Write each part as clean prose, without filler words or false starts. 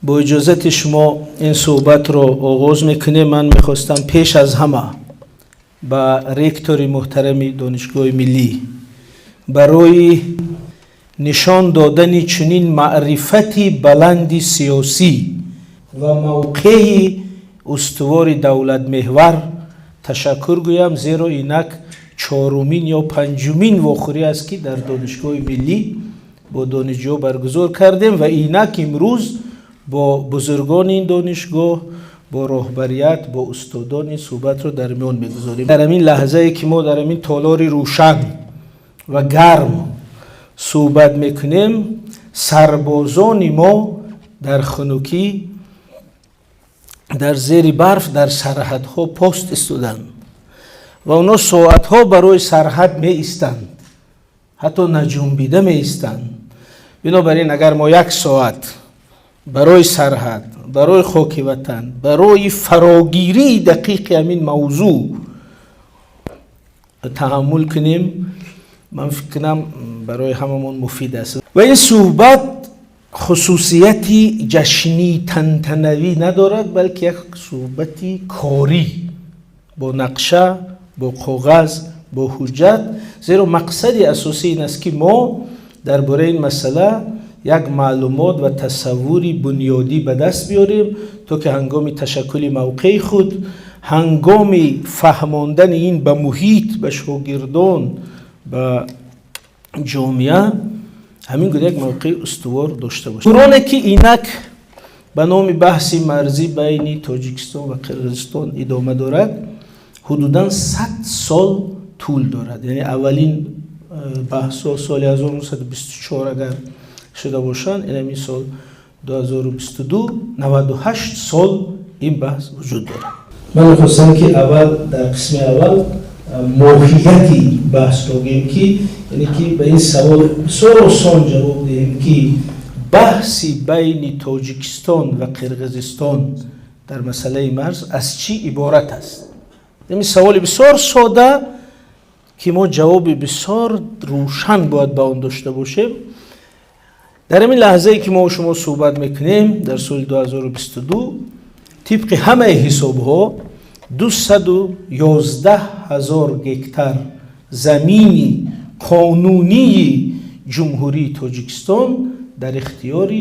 با اجازت شما این صحبت رو آغاز میکنیم. من میخواستم پیش از همه با رکتور محترم دانشگاه ملی برای نشان دادن چنین معرفتی بلند سیاسی و موقع استوار دولت محور تشکر گویم، زیرا اینک چهارمین یا پنجمین واخوری است که در دانشگاه ملی با دانشجو برگزار کردیم و اینک امروز با بزرگان این دانشگاه، با رهبریت، با استادان صحبت رو در میان میگذاریم. در این لحظه که ما در این تالار روشن و گرم صحبت میکنیم، سربازان ما در خنکی در زیر برف در سرحدها پست استودند و اونا ساعتها برای سرحد می ایستند، حتی نجنبیده می ایستند. بنابراین اگر ما یک ساعت برای سرحد، برای خاک وطن، برای فراگیری دقیق همین موضوع تحمل کنیم، من فکر کنم برای هممون مفید است. و این صحبت خصوصیتی جشنی تنتنوی ندارد، بلکه یک صحبتی کاری با نقشه، با کاغذ، با حجت، زیرا مقصد اساسی این است که ما درباره این مسئله یک معلومات و تصوری بنیادی به دست بیاریم تا که هنگام تشکل موقع خود، هنگام فهماندن این به محیط، به شاگردان، به جامعه، همین گونه یک موقع استوار داشته باشیم. دورانی که اینک به نام بحث مرزی بین تاجیکستان و قرقیزستان ادامه دارد، حدوداً 100 سال طول دارد. یعنی اولین بحث ها سال 1924 اگر شده باشند، این همین سال 2022 98 سال این بحث وجود دارد. من می‌خواستم که اول در قسم اول ماهیتی بحث رو بگیم، که یعنی که به این سوال بسیار آسان جواب دهیم که بحثی بین تاجیکستان و قرقیزستان در مسئله مرز از چی عبارت است. این سوال بسیار ساده که ما جواب بسیار روشن باید به آن داشته باشیم. در این لحظه که ما و شما صحبت میکنیم در سال 2022 طبق همه حساب ها 211,000 هکتار زمین قانونی جمهوری تاجیکستان در اختیار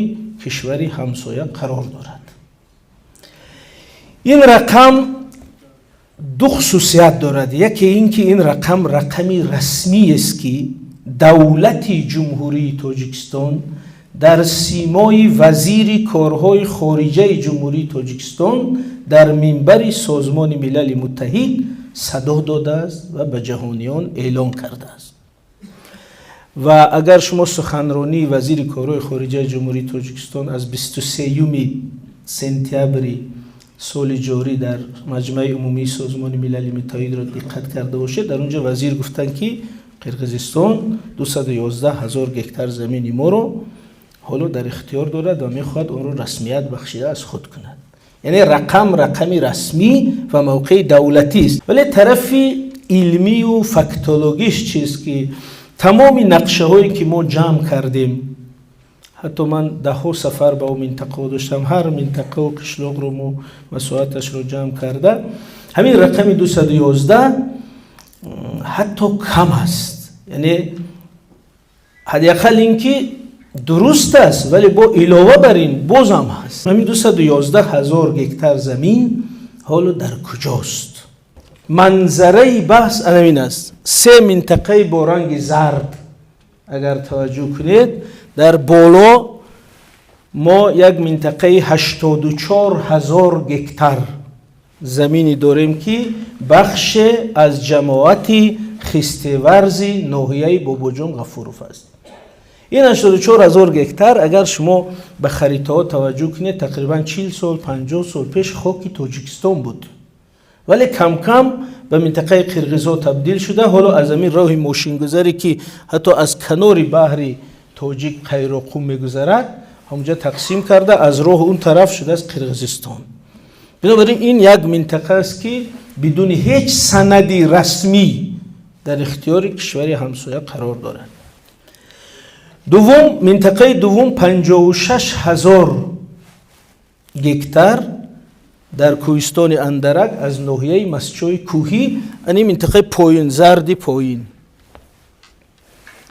کشور همسایه قرار دارد. این رقم دو خصوصیت دارد. یکی این که این رقم رقمی رسمی است که دولت جمهوری تاجیکستان در سیمای وزیر کارهای خارجه جمهوری تاجیکستان در منبر سازمان ملل متحد صدا داده است و به جهانیان اعلام کرده است. و اگر شما سخنرانی وزیر کارهای خارجه جمهوری تاجیکستان از 23 سپتامبر سال جاری در مجمع عمومی سازمان ملل متحد را دقت کرده باشید، در اونجا وزیر گفتن که قرقیزستان 211,000 هکتار زمین ما رو حالا در اختیار دارد و میخواد اون رو رسمیت بخشیده از خود کند. یعنی رقمی رسمی و موقع دولتی است. ولی طرف علمی و فاکتولوژیش چیست که تمام نقشه هایی که ما جمع کردیم، حتی من 10 سفر به اون منطقه داشتم، هر منطقه و قشلاق رو مساحتش رو جمع کرده، همین رقم 211 حتی کم است. یعنی حداقل اینکه درست است، ولی با علاوه بر این بازم هست. همین 211,000 هکتار زمین حالا در کجاست؟ منظره بحث همین است. 3 منطقه با رنگ زرد اگر توجه کنید، در بالا ما یک منطقه 84,000 هکتار زمینی داریم که بخش از جماعت خسته‌ورزی ناحیه باباجان غفوروف است. این 84,000 هکتار اگر شما به خریطه ها توجه کنید، تقریبا 40 سال 50 سال پیش خاک تاجیکستان بود، ولی کم کم به منطقه قرقیزها تبدیل شده. حالا از این راه ماشینگذاری که حتی از کنار بحر تاجیک قیراقوم میگذرد، همونجا تقسیم کرده، از راه اون طرف شده از قرقیزستان. بنابراین این یک منطقه است که بدون هیچ سندی رسمی در اختیار کشور همسایه قرار دارد. دوم، منطقه دوم 56,000 گکتر در کوهستان اندرک از ناحیه مسجد کوهی، این منطقه پایین، زردی پایین.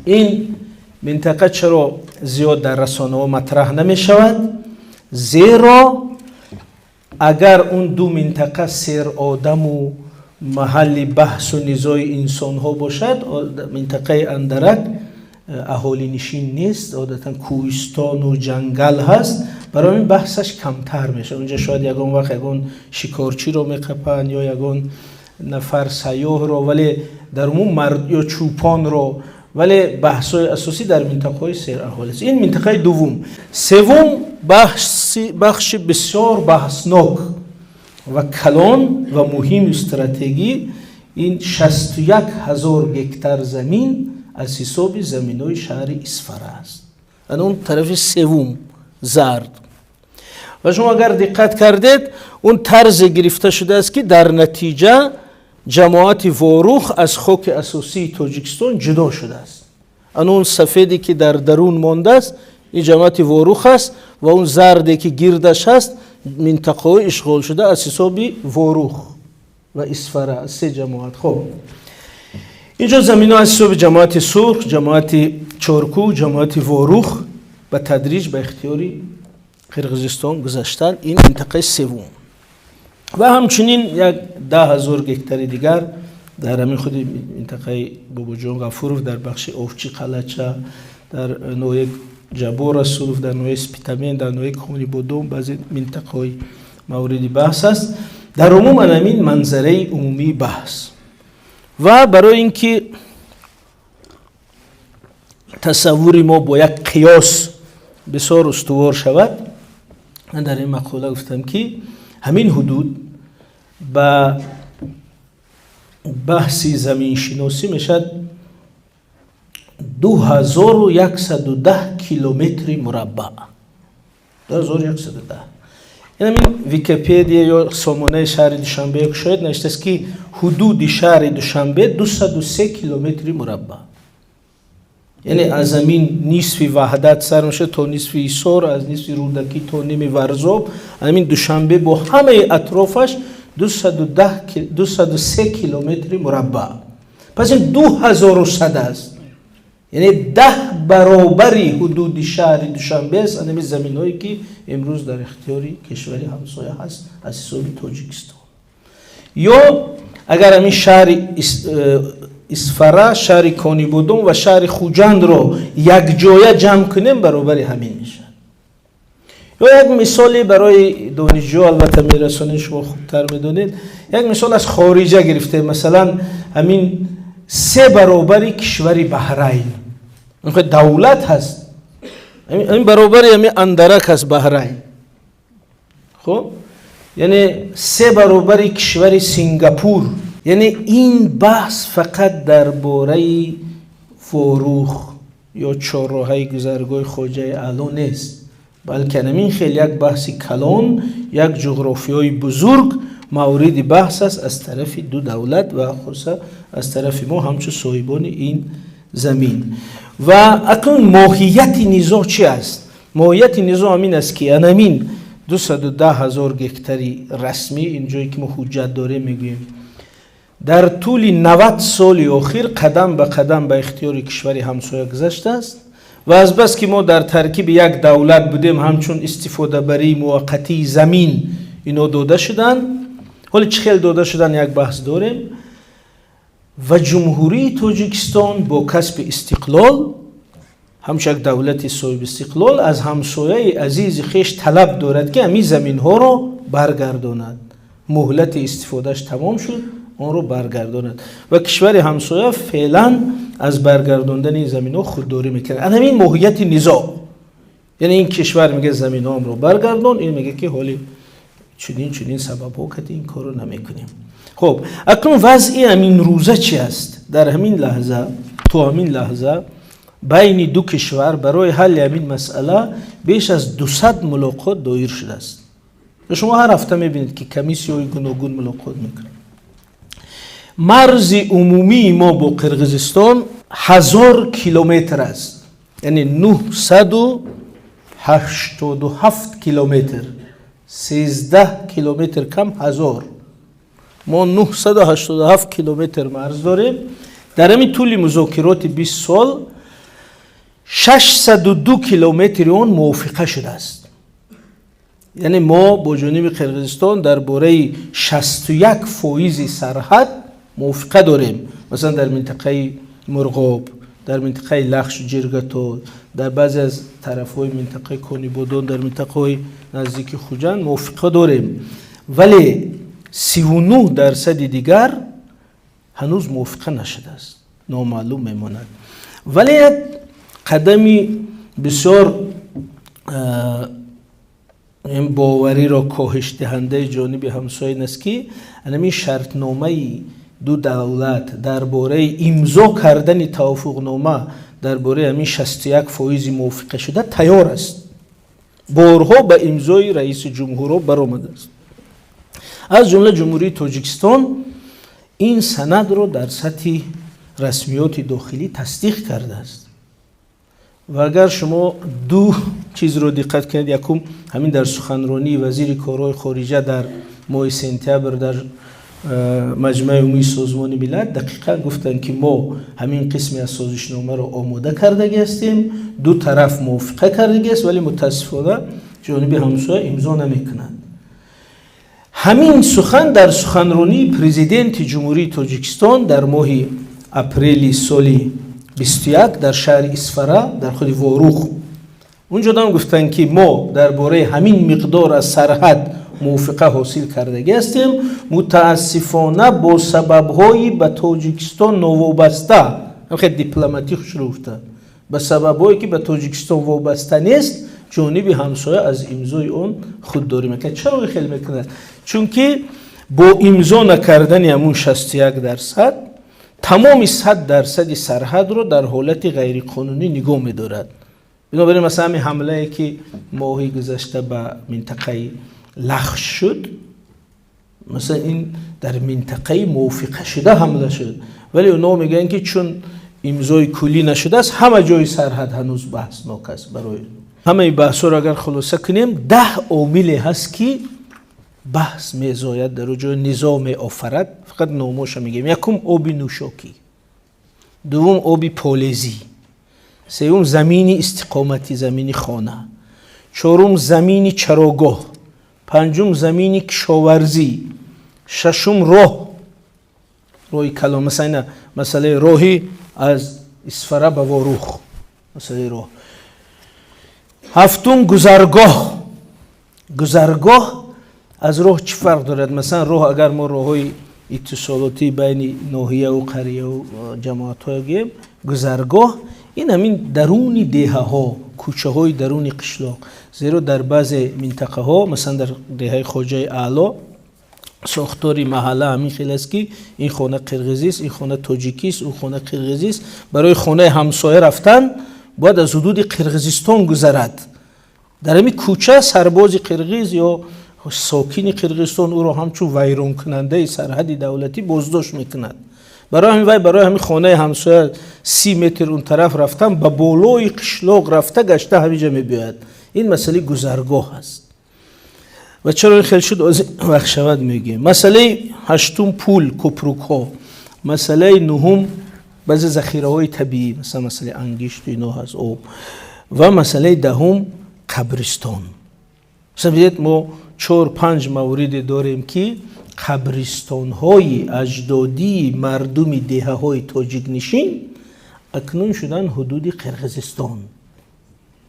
این منطقه چرا زیاد در رسانه ها مطرح نمی شود؟ زیرا اگر اون دو منطقه سیر آدم و محل بحث و نزاع انسان ها باشد، منطقه اندرک اهالی نشین نیست، عادتا کوهستان و جنگل هست، برای این بحثش کمتر میشه. اونجا شاید یگان وقت یگان شکارچی رو میقپن یا یگان نفر سیاه رو، ولی در عموم مرد یا چوپان رو، ولی بحث‌های اساسی در منطقه‌های سیر اهالی است. این منطقه دوم. سوم بخش بسیار بحثناک و کلان و مهم استراتژی، این 61,000 گکتر زمین از حساب زمین‌های شهر اصفهان است. اون طرف سوم زرد. و شما اگر دقت کردید اون طرز گرفته شده است که در نتیجه جماعت واروخ از خاک اساسی تاجیکستان جدا شده است. اون سفیدی که در درون مانده است این جماعت واروخ است و اون زردی که گردش است منطقه اشغال شده از حساب واروخ و اصفهان، سه جماعت. خب اینجا زمین ها از حساب جماعت سرخ، جماعت چارکو، جماعت واروخ به تدریج به اختیاری قرقیزستان گذاشتن. این منطقه سوم. و همچنین یک 10,000 گکتر دیگر در همین خود منطقه باباجان غفورов در بخش اوفچی قلچه، در نوع جبور رسولov، در نوع سپیتامین، در نوع کمونی بودوم، بعضی منطقه های موردی بحث است. در عموم همین منظره عمومی بحث. و برای اینکه تصوری ما با یک قیاس بسیار استوار شود، من در این مقاله گفتم که همین حدود با بحثی زمین شناسی میشد 2110 کیلومتر مربع. 2110. این ویکی‌پدیا یا سامانه شهر دوشنبه شاید نوشته است که حدود شهر دوشنبه 203 کیلومتر مربع. یعنی از زمین نصف وحدت سر میشه تا نصف ایسار، از نصف رودکی تا نیم ورزاب، همین دوشنبه با همه اطرافش 203 کیلومتر مربع. پس این 2100 است. یعنی 10 برابری حدود شهر دوشنبه است. همین زمین هایی که امروز در اختیاری کشوری همسایه هست از حساب تاجیکستان. یا اگر همین شهر اصفهان، شهر کانیبودوم و شهر خوجند رو یک جایه جمع کنیم برابر همین میشه. یا یک مثالی برای دانشجو، البته میرسانه شما خوبتر میدونید، یک مثال از خارجه گرفته، مثلا همین 3 برابر کشوری بحرین. این دولت هست، این برابر همین اندرک هست بحرین. خب یعنی 3 برابر کشور سنگاپور. یعنی این بحث فقط درباره فروخ یا چهارراهی گذرگاه خواجه اعلی نیست، بلکه همین خیلی یک بحث کلان، یک جغرافیای بزرگ مورد بحث است از طرف دو دولت و خصوصا از طرف ما همچون صاحبان این زمین. و اکنون ماهیت نزاع چی است؟ ماهیت نزاع همین است که همین 210,000 گکتری رسمی اینجایی که ما حجت داره میگوییم در طول 90 سال اخیر قدم به قدم به اختیار کشور همسایه گذشته است و از بس که ما در ترکیب یک دولت بودیم همچون استفاده بری موقتی زمین اینا داده شدن. حالا چه خیلی داده شدن یک بحث داریم. و جمهوری تاجیکستان با کسب استقلال همچون یک دولت صاحب استقلال از همسایه عزیز خیش طلب دارد که همین زمین ها رو برگرداند. مهلت استفادهش تمام شد، آن رو برگرداند و کشور همسایه فعلا از برگرداندن این زمین ها خودداری میکنه. همین ماهیت نزاع. یعنی این کشور میگه زمین ها رو برگردان، این میگه که حالی چنین سبب ها که این کار رو نمیکنیم. خب اکنون وضعی همین روزه چی است؟ در همین لحظه، تو همین لحظه بین دو کشور برای حل همین مسئله بیش از 200 ملاقات دایر شده است. شما هر هفته میبینید که کمیسیون گوناگون ملاقات میکنه. مرز عمومی ما با قرقیزستان 1000 کیلومتر است، یعنی 987 کیلومتر. 13 کیلومتر کم 1000. ما 987 کیلومتر مرز داریم. در همین طول مذاکرات 20 سال 602 کیلومتر اون موافقه شده است. یعنی ما با جانب قرقیزستان درباره 61% سرحد موافقه داریم. مثلا در منطقه مرغاب، در منطقه لخش و جرگتو، در بعضی از طرف‌های منطقه کونیبودون، در منطقه نزدیک خوجند موافقه داریم. ولی 39% دیگر هنوز موافقه نشده است، نامعلوم میماند. ولی یک قدمی بسیار این باوری را کاهش دهنده جانب همسایه است که همین شرطنامه دو دولت درباره امضا کردن توافقنامه درباره همین 61% موافقه شده تیار است. بارها به امضای رئیس جمهور برآمده است. از جمله جمهوری تاجیکستان این سند را در سطح رسمیات داخلی تصدیق کرده است. و اگر شما دو چیز رو دقت کنید، یکم همین در سخنرانی وزیر کارهای خارجه در ماه سپتامبر در مجمع عمومی سازمان ملل دقیقاً گفتن که ما همین قسمی از سازشنامه رو آماده کرده هستیم، دو طرف موافقه کرده است، ولی متاسفانه جانب همسایه امضا نمیکنند. همین سخن در سخنرانی پرزیدنت جمهوری تاجیکستان در ماه اپریل سال 21 در شهر اسفره در خود واروخ اونجا هم گفتن که ما درباره همین مقدار از سرحد موافقه حاصل کرده هستیم. متاسفانه با سبب‌های به تاجیکستان نوابسته، خیلی دیپلماتیک شروع گفته، به سبب‌هایی که به تاجیکستان وابسته نیست جانب همسایه از امضای اون خودداری میکنه. چرا خیلی میکنه؟ چون که با امضا نکردن همون 61% تمام 100% سرحد رو در حالت غیر قانونی نگاه می‌دارد. بنابراین مثلا همین حمله که ماهی گذشته به منطقه لخش شد، مثلا این در منطقه موافقه شده حمله شد، ولی اونا میگن که چون امضای کلی نشده است همه جای سرحد هنوز بحثناک است. برای همه بحث رو اگر خلاصه کنیم 10 عامل هست که بحث میزاید در جای نظام آفرد. فقط ناموش میگیم. یکم آب نوشاکی، دوم آب پالیزی، سوم زمین استقامتی، زمین خانه، چهارم زمین چراگاه، پنجم زمین کشاورزی، ششم راهی کلام، مثلا مسئله راهی از اسفره به واروخ، مسئله راه. هفتم گذرگاه از راه چی فرق دارد؟ مثلا راه اگر ما راههای اتصالاتی بین ناحیه و قریه و جماعت ها گیم، گذرگاه این همین درون دیه ها، کوچه های درون قشلاق. زیرا در بعض منطقه ها مثلا در دیه خواجه اعلی ساختاری محله همین خیلی است که این خانه قرقیزی است، این خانه تاجیکی است، اون خانه قرقیزی است. برای خانه همسایه رفتن باید از حدود قرقیزستان گذرد. در همین کوچه سرباز قرقیز یا ساکین قرقیزستان او را همچون ویران کننده سرحد دولتی بازداشت میکند. برای همین خانه همسایه 30 متر اون طرف رفتن به بالای قشلاق رفته گشته همینجا میباید. این مسئله گذرگاه است. و چرا خیلی شد از وقت شود میگیم. مسئله هشتم پول کپروک ها، مسئله نهم بعضی ذخیره های طبیعی مثلا مسئله انگشت اینا هست آب، و مسئله دهم قبرستان. مثلا ما 4-5 مورد داریم که قبرستان های اجدادی مردم دیه های تاجیک نشین اکنون شدن حدود قرقیزستان.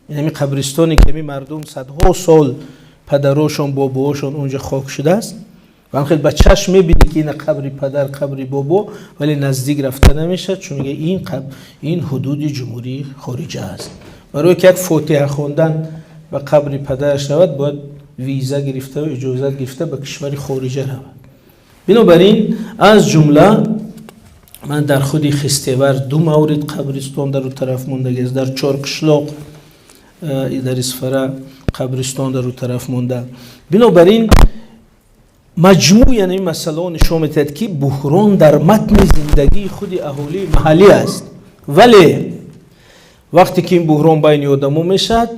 یعنی قبرستانی که مردم صدها سال پدراشون باباشون اونجا خاک شده است و هم خیلی به چشم میبینی که این قبری پدر قبری بابا، ولی نزدیک رفته نمیشه چون میگه این حدود جمهوری خارجه است. برای که یک فاتحه خواندن و قبری پدرش رود باید ویزا گرفته و اجازت گرفته به کشور خارجه رود. بنابراین از جمله من در خودی خستیور 2 مورد قبرستان در اون طرف مونده است. در 4 قشلاق در اسفره قبرستان در اون طرف مونده. بنابراین مجموع یعنی مسئله نشون میدهد که بحران در متن زندگی خود اهالی محلی است. ولی وقتی که این بحران بین آدم‌ها میشد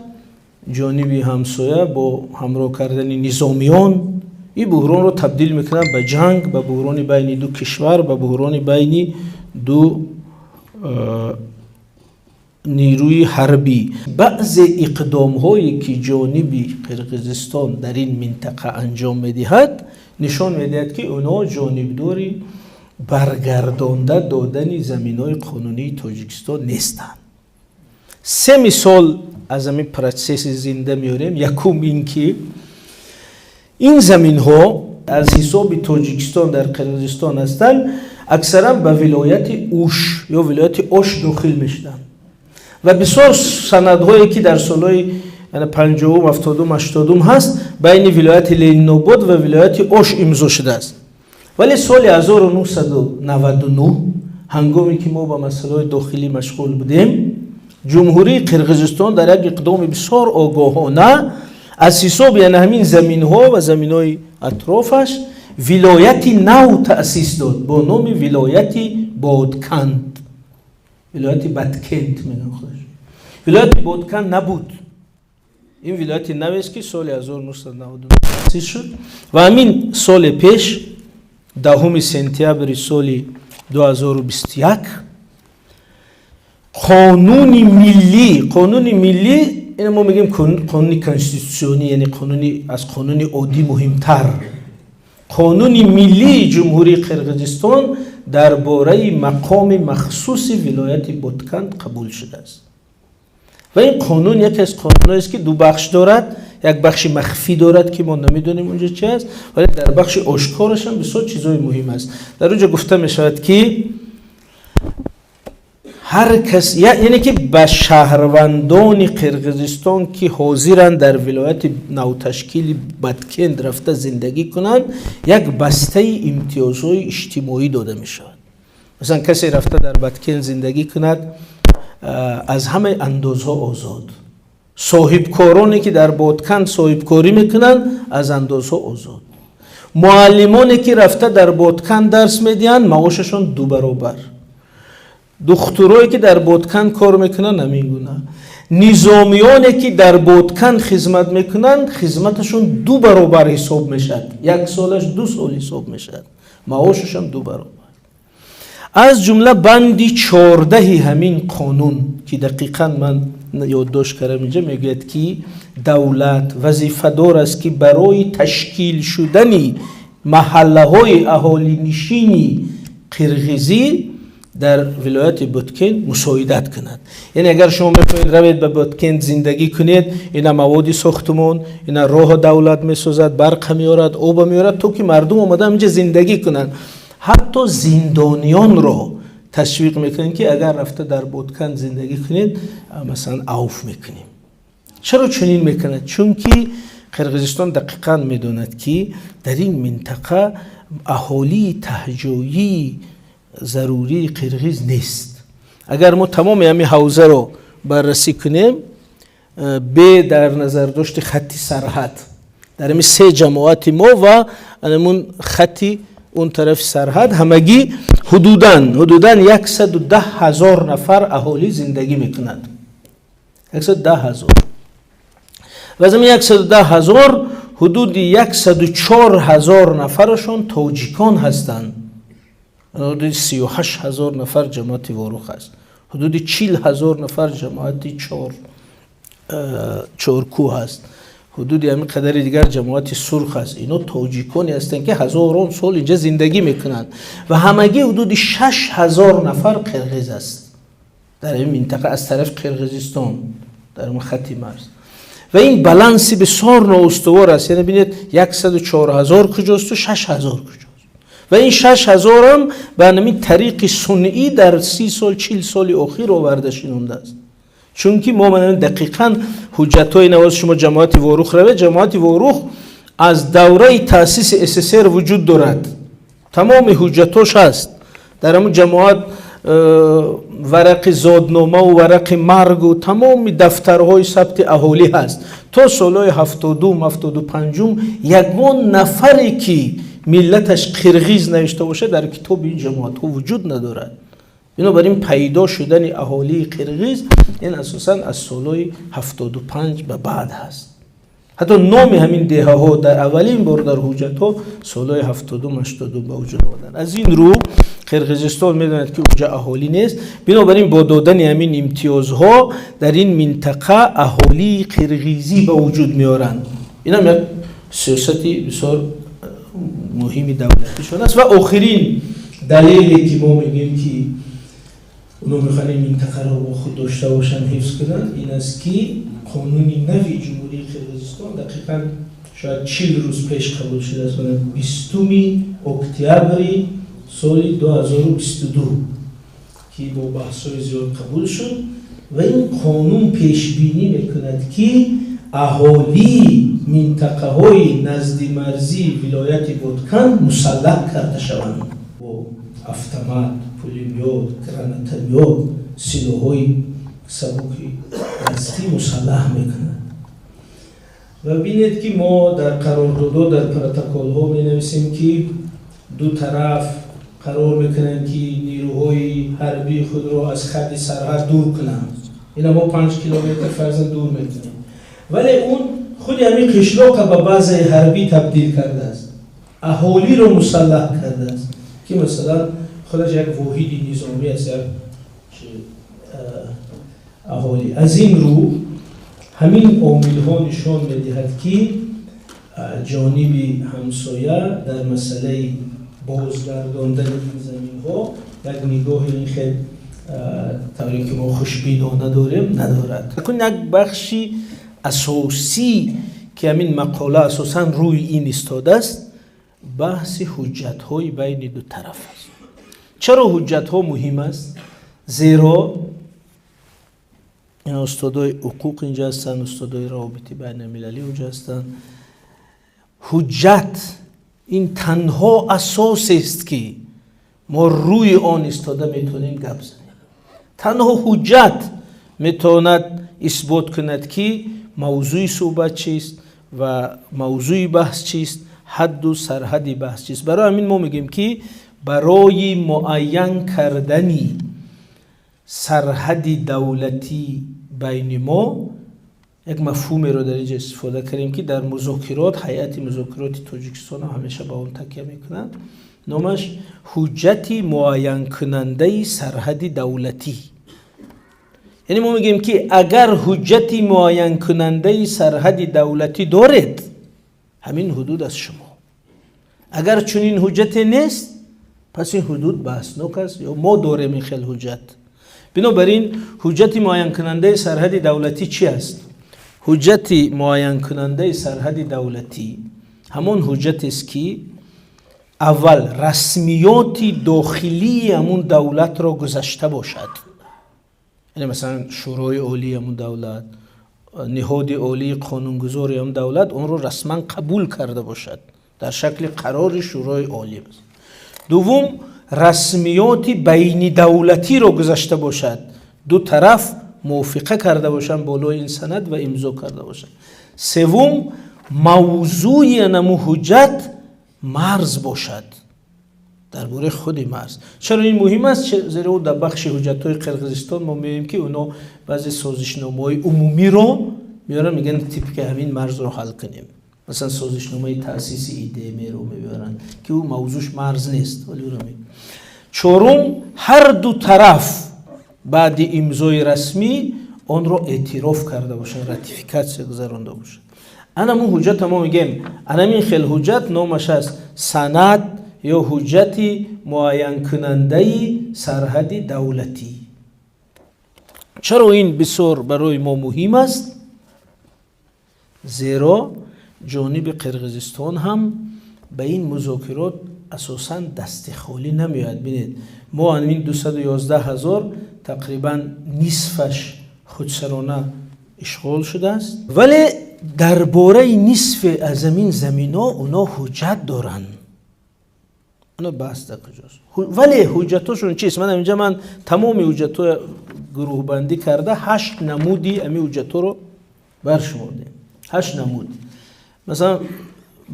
جانبی همسایه با همراه کردن نظامیان این بحران رو تبدیل میکنن به جنگ، به بحران بین دو کشور، به بحران بین دو نیروی حربی. بعض اقدام هایی که جانبی قرقیزستان در این منطقه انجام میدهد نشان میدهد که اونا جانبداری برگردانده دادن زمین های قانونی تاجیکستان نیستند. 3 مثال از همین پروسس زنده میاریم. یکم این که این زمین ها از حساب تاجیکستان در قرقیزستان هستند، اکثرا به ولایت اوش یا ولایت اوش داخل میشدن و بسیار سندهایی که در سالهای 50 70 80 هست بین ولایت لنین‌آباد و ولایت اوش امضا شده است. ولی سال 1999 هنگامی که ما با مسائل داخلی مشغول بودیم، جمهوری قرقیزستان در یک اقدام بسیار آگاهانه از حساب همین زمین ها و زمین های اطرافش ولایتی نو تأسیس داد با نام ولایت بادکند. ولایت بدکند میگن خودش. ولایت بادکند نبود. این ولایت نو است که سال 1999 تأسیس شد و همین سال پیش 10 سپتامبر سال 2021 قانون ملی این ما میگیم قانون کانستیتوسیونی، یعنی قانونی از قانون عادی مهمتر، قانون ملی جمهوری قرقیزستان درباره مقام مخصوص ولایت بادکند قبول شده است و این قانون یکی از قانونایی است که دو بخش دارد. یک بخش مخفی دارد که ما نمیدونیم اونجا چی است، ولی در بخش آشکارش هم بسیار چیزای مهم است. در اونجا گفته می شود که هر کس، یعنی که به شهروندان قرقیزستان که حاضرند در ولایت نوتشکیل بدکند رفته زندگی کنند یک بسته امتیازهای اجتماعی داده می شود. مثلا کسی رفته در بدکند زندگی کند از همه اندازها آزاد. صاحبکارانی که در بادکند صاحبکاری میکنند از اندازها آزاد. معلمانی که رفته در بادکند درس میدهند معاششون 2 برابر. دخترایی که در بادکند کار میکنن نمیگونه. نظامیانی که در بادکند خدمت میکنن خدمتشون 2 برابر حساب میشد. 1 سالش 2 سال حساب میشد. معاششون 2 برابر. از جمله بندی 14 همین قانون که دقیقاً من یادداشت کردم اینجا میگوید که دولت وظیفه دار است که برای تشکیل شدن محله های اهالی نشینی قرقیزی در ولایت بادکند مساعدت کند. یعنی اگر شما میخواهید روید به بادکند زندگی کنید، اینا مواد ساختمان، اینا راه دولت میسازد، برق میارد، آب میارد، تو که مردم اومدن اینجا زندگی کنند. حتی زندانیان را تشویق میکنن که اگر رفته در بادکند زندگی کنید مثلا عفو میکنیم. چرا چنین میکنند؟ چون که قرقیزستان دقیقاً میدوند که در این منطقه اهالی تهجویی ضروری قرقیز نیست. اگر ما تمام همین حوزه رو بررسی کنیم به در نظر داشت خطی سرحد در همین 3 جماعت ما و همون خطی اون طرف سرحد همگی حدوداً 110,000 نفر اهالی زندگی میکنند. 110,000 و از این 110,000 حدود 104,000 نفرشون تاجیکان هستند. حدود 38,000 نفر جماعت واروخ است. حدود 40,000 نفر جماعت چارکو هست. حدود همین قدر دیگر جماعت سرخ است. اینا تاجیکانی هستند که هزاران سال اینجا زندگی میکنند و همگی حدود 6,000 نفر قرقیز است در این منطقه از طرف قرقیزستان در اون خط مرز. و این بالانسی بسیار نااستوار است. یعنی ببینید 104,000 کجاست و 6,000 کجاست و این 6,000 هم به همین طریق صنعی در 30 سال 40 سال اخیر آورده شده است. چون که ما دقیقاً حجتای نواز شما جماعت واروخ روید، جماعت واروخ از دوره تأسیس SSR وجود دارد، تمام حجتاش هست. در همون جماعت ورق زادنامه و ورق مرگ و تمام دفترهای ثبت اهالی هست. تا سالهای 72 75 یگان نفری که ملتش قرقیز نوشته باشه در کتاب این جماعت ها وجود ندارد. بنابراین پیدا شدن اهالی قرقیز این اساساً از سالهای 75 به بعد هست. حتی نام همین دهه ها در اولین بار در حجت ها سالهای 72 82 به وجود آمدن. از این رو قرقیزستان میداند که اونجا اهالی نیست، بنابراین با دادن همین امتیازها در این منطقه اهالی قرقیزی به وجود میارند. این هم یک سیاستی بسیار مهمی دولتی شده است. و آخرین دلیلی که ما میگیم که اونا میخوان این منطقه رو با خود داشته باشن، حفظ کنن، این است که قانون نوی جمهوری قرقیزستان دقیقاً شاید 40 روز پیش قبول شده است، 20 اکتبر سال 2022 که با بحث‌های زیاد قبول شد و این قانون پیش بینی میکند که اهالی منطقه های نزد مرزی ولایت بادکن مسلح کرده شوند با автомат، پولمیات، گرانتمیات، سلاح‌های سبک دستی مسلح میکنند. و بینید که ما در قراردادها در پروتکل ها می نویسیم که دو طرف قرار میکنند که نیروهای حربی خود را از خط سرحد دور کنند. اینا ما 5 کیلومتر فرضاً دور میکنیم، ولی اون خود همین قشلاق به بازی حربی تبدیل کرده است، اهالی رو مسلح کرده است که مثلا خودش یک واحد نظامی است، اهالی. از این رو همین عامل ها نشان میدهد که جانب همسایه در مسئله بازگرداندن این زمین ها یک نگاه این خیلی طوری که ما خوشبینانه داریم ندارد. اکنون یک بخشی اساسی که همین مقاله اساساً روی این ایستاده است، بحث حجت های بین دو طرف است. چرا حجت ها مهم است؟ زیرا این استادای حقوق اینجا هستن، استادای روابط بین المللی اونجا هستن. حجت این تنها اساس است که ما روی آن ایستاده میتونیم گپ زنیم. تنها حجت میتواند اثبات کند که موضوع صحبت چیست و موضوع بحث چیست، حد و سرحد بحث چیست. برای همین ما میگیم که برای معین کردنی سرحد دولتی بین ما یک مفهومی رو در اینجا استفاده کردیم که در مذاکرات، هیئت مذاکرات تاجیکستان همیشه با اون تکیه میکنند، نامش حجت معین کننده سرحد دولتی. یعنی ما میگیم که اگر حجت معین کننده سرحد دولتی دارید، همین حدود از شما. اگر چنین حجت نیست، پس این حدود بحثناک است یا ما داریم این خیل حجت. بنابراین حجت معین کننده سرحد دولتی چی است؟ حجت معین کننده سرحد دولتی همون حجت است که اول رسمیات داخلی همون دولت را گذشته باشد. یعنی مثلا شورای عالی همون دولت، نهاد عالی قانونگذار همون دولت اون رو رسما قبول کرده باشد در شکل قرار شورای عالی. دوم، رسمیات بین دولتی را گذاشته باشد، دو طرف موافقه کرده باشند بالای این سند و امضا کرده باشند. سوم، موضوع نمو حجت مرز باشد، درباره خود مرز. چرا این مهم است؟ زیرا در بخش حجت‌های قرقیزستان ما می‌بینیم که اونا بعضی سازشنامه‌های عمومی رو میارن، میگن تیپ همین مرز رو حل کنیم. مثلا سازشنامه تأسیس ایده رو میبرن که او موضوعش مرز نیست، ولی او رو میگن. چهارم، هر دو طرف بعد امضای رسمی آن را اعتراف کرده باشن، راتیفیکاسیون گذرانده باشن. اما حجت ما میگیم این خیل حجت نامش است سند یا حجت معین کننده سرحد دولتی. چرا این بسیار برای ما مهم است؟ زیرا جانب قرقیزستان هم به این مذاکرات اساساً دست خالی نمیاد. ببینید ما همین 211,000 تقریبا نصفش خودسرانه اشغال شده است، ولی درباره نصف از این زمینا اونا حجت دارن. اونا بحث در کجاست؟ ولی حجتاشون چیست؟ من تمام حجت‌ها گروه بندی کرده 8 نمودی امی حجت‌ها رو برشمردیم. 8 نمود. مثلا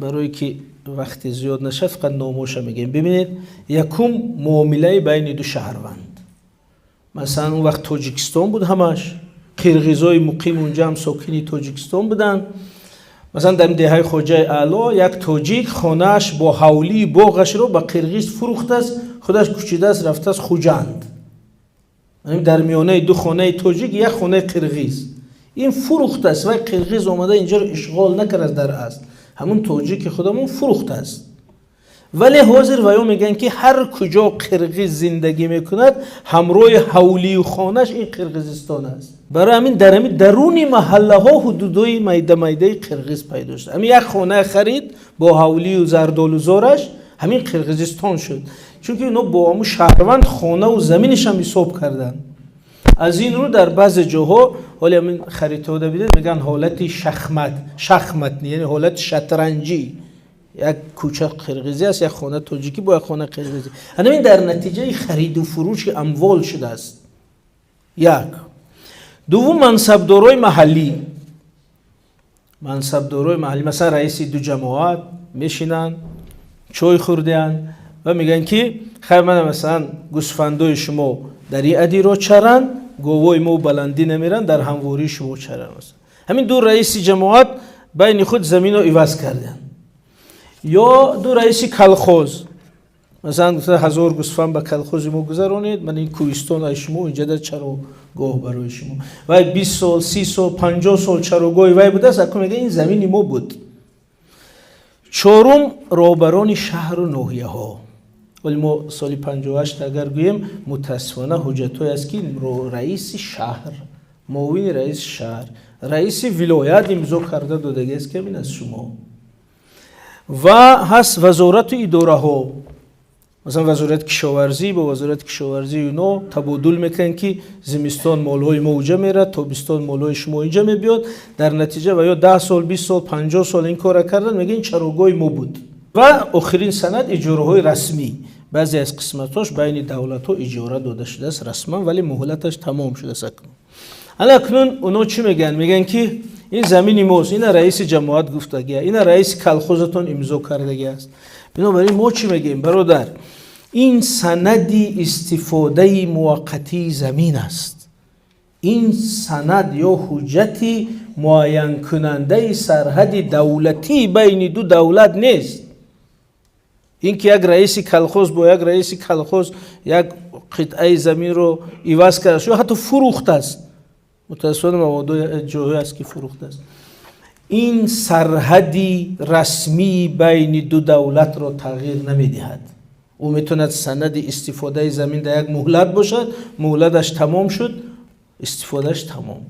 برای که وقت زیاد نشه فقط ناموش میگیم. ببینید، یکم معامله بین دو شهروند، مثلا اون وقت تاجیکستان بود همش، قرقیزای مقیم اونجا هم ساکنی تاجیکستان بودن. مثلا در دهه خواجه اعلی یک تاجیک خانهش با حولی باغش رو به قرقیز فروخت است، خودش کشیده است رفته است خوجند. یعنی در میانه دو خانه تاجیک یک خانه قرقیز این فروخت است و قرقیز اومده اینجا رو اشغال نکرده، در اصل همون تاجیک خودمون فروخت است. ولی حاضر ویا میگن که هر کجا قرقیز زندگی میکند همراه حولی و خانهش این قرقیزستان است. برای همین در همین درون محله ها حدودای میده قرقیز پیدا شد. همین یک خانه خرید با حولی و زردال و زارش، همین قرقیزستان شد، چون که اونا با همون شهروند خانه و زمینش هم حساب کردن. از این رو در بعض جاها حالا همین خریطه ببینید میگن حالت شخمت یعنی حالت شطرنجی، یک کوچه قرقیزی است، یک خانه تاجیکی با یک خانه قرقیزی. همین در نتیجه خرید و فروش اموال شده است. یک. دوم منصبدارای محلی مثلا رئیس دو جماعت میشینن چای خوردن و میگن که خیر من مثلا گوسفندای شما در این ادی را چرن، گوای ما بلندی نمیرن در همواری شما چرن. مثلا همین دو رئیس جماعت بین خود زمین رو عوض کردن. یا دو رئیس کلخوز مثلا 1000 گوسفند به کلخوز ما گذرانید، من این کوهستان شما اینجا در چراگاه برای شما و 20 سال 30 سال 50 سال چراگاه وای بوده است، اکنون میگه این زمین ما بود. چهارم رهبران شهر و ناحیه ها. ولی ما سال 58 اگر گوییم متاسفانه حجت‌های است که رئیس شهر، معاون رئیس شهر، رئیس ولایت امضا کرده دادگی است که این از شما. و هست وزارت و اداره ها، مثلا وزارت کشاورزی با وزارت کشاورزی اونا تبادل میکنن که زمستان مالهای ما اونجا میره، تابستان مالهای شما اینجا میبیاد، در نتیجه و یا 10 سال 20 سال 50 سال این کار کردن، میگه این چراگاه ما بود. و آخرین سند اجاره های رسمی، بعضی از قسمتاش بین دولت ها اجاره داده شده است رسما ولی مهلتش تمام شده است. حالا اکنون اونا چی میگن؟ میگن که این زمین ماست، این رئیس جماعت گفتگی، این رئیس کلخوزتون امضا کردگی است. بنابراین ما چی میگیم برادر؟ این سندی استفاده موقتی زمین است. این سند یا حجتی معین کننده سرحد دولتی بین دو دولت نیست. این که یک رئیس کلخوز با یک رئیس کلخوز یک قطعه زمین رو عوض کرده یا حتی فروخته است، متاسفانه مواد جایی است که فروخته است، این سرحدی رسمی بین دو دولت را تغییر نمیدهد. او میتوند سند استفاده زمین در یک مهلت باشد، مهلتش تمام شد، استفادهش تمام.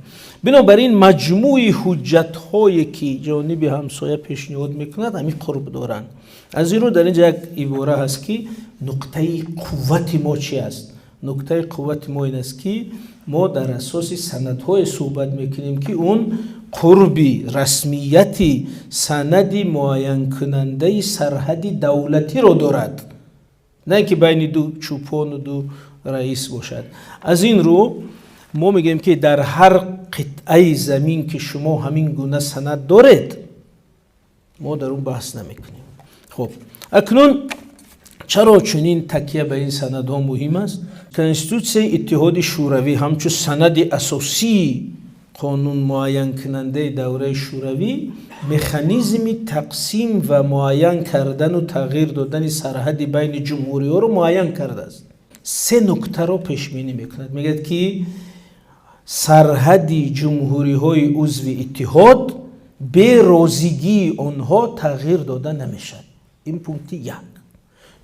بنابراین مجموع حجت هایی که جانب همسایه پیشنهاد میکند همین قرب دارند. از این رو در اینجا یک عباره هست که نقطه قوت ما چی است؟ نقطه قوت ما این است که ما در اساس سندهای صحبت میکنیم که اون قربی رسمیتی سندی معین کننده سرحدی دولتی رو دارد، نه که بین دو چوپان و دو رئیس باشد. از این رو ما میگیم که در هر قطعه زمین که شما همین گونه سند دارید ما در اون بحث نمیکنیم. خب اکنون چرا چنین تکیه به این سندها مهم است؟ کنستیتوسیون اتحاد شوروی همچون سند اساسی قانون معین کننده دوره شوروی مکانیزم تقسیم و معین کردن و تغییر دادن سرحد بین جمهوری ها رو معین کرده است. 3 نکته رو پیش بینی میکند. میگه که سرحد جمهوری های عضو اتحاد به راضیگی آنها تغییر داده نمیشد. این پونکت 1.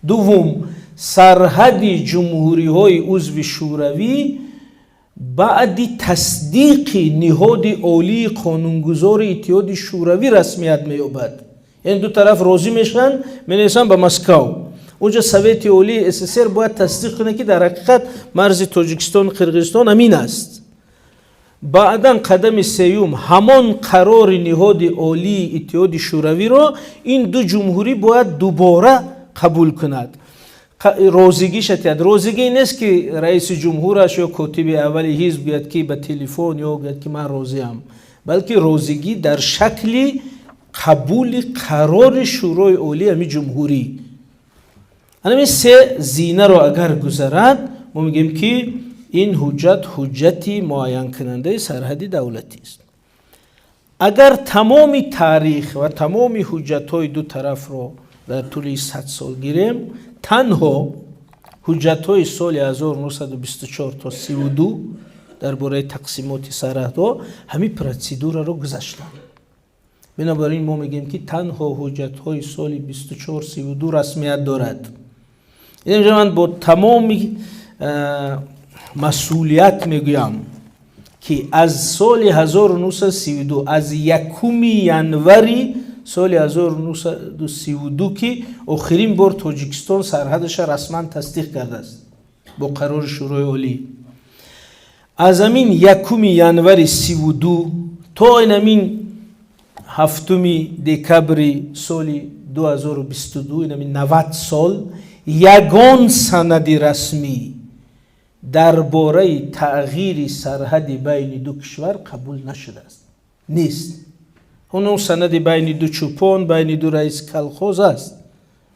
دوم، سرحد جمهوری های عضو شوروی بعد تصدیق نهاد عالی قانونگذار اتحاد شوروی رسمیت می‌یابد. یعنی دو طرف راضی میشن، می‌نویسن به مسکو. اونجا سویت عالی SSR باید تصدیق کنه که در حقیقت مرز تاجیکستان قرقیزستان امین است. بعداً قدم سوم همان قرار نهاد عالی اتحاد شوروی را این دو جمهوری باید دوباره قبول کند. راضیگی شد. راضیگی نیست که رئیس جمهورش یا کاتب اول حزب بیاد که به تلفن یا بیاد که من راضیم، بلکه راضیگی در شکل قبول قرار شورای عالی همین جمهوری. همین 3 زینه رو اگر گذرد ما میگیم که این حجت حجتی معین کننده سرحدی دولتی است. اگر تمام تاریخ و تمام حجت های دو طرف رو در طول 100 سال گیریم، تنها حجت های سال 1924 تا 32 درباره تقسیمات سرحدها همین پروسیدور رو گذاشتن. بنابراین ما میگیم که تنها حجت های سال 24 32 رسمیت دارد. اینجا من با تمام مسئولیت میگویم که از سال 1932 از 1 ینوری سال 1932 که آخرین بار تاجیکستان سرحدش رسما تصدیق کرده است با قرار شورای عالی، از همین 1 ینوری 32 تا این 7 دکبر سال 2022، این 90 سال، یگان سند رسمی درباره تغییر سرحد بین دو کشور قبول نشده است. نیست. اون سند بین دو چوپان، بین دو رئیس کلخوز است،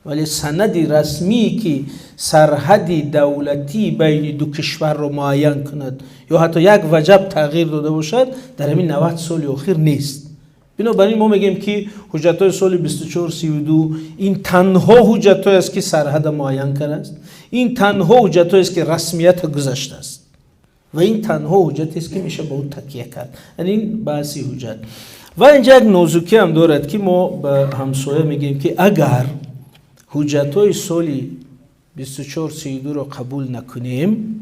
ولی سند رسمی که سرحد دولتی بین دو کشور رو معین کند یا حتی یک وجب تغییر داده باشد در همین 90 سال اخیر نیست. بنابراین ما میگیم که حجت‌های سال 24 32 این تنها حجت‌های است که سرحد معین کرده است، این تنها حجت‌های است که رسمیت گذاشته است و این تنها حجتی است که میشه به اون تکیه کرد. یعنی این بحثی حجت. و اینجا یک نازکی هم دارد که ما به همسایه میگیم که اگر حجت‌های سال 24 32 رو قبول نکنیم،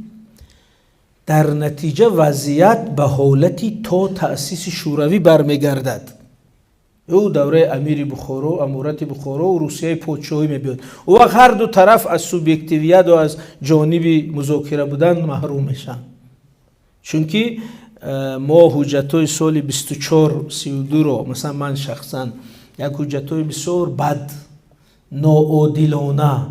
در نتیجه وضعیت به حالتی تا تأسیس شوروی برمیگردد. او دوره امیر بخارا، امارت بخارا و روسیه پادشاهی میبیاد. و وقت هر دو طرف از سوبیکتیویت و از جانب مذاکره بودن محروم میشن. چون که ما حجت‌های سال 24 32 رو مثلا من شخصا یک حجت‌های بسیار بد، ناعادلانه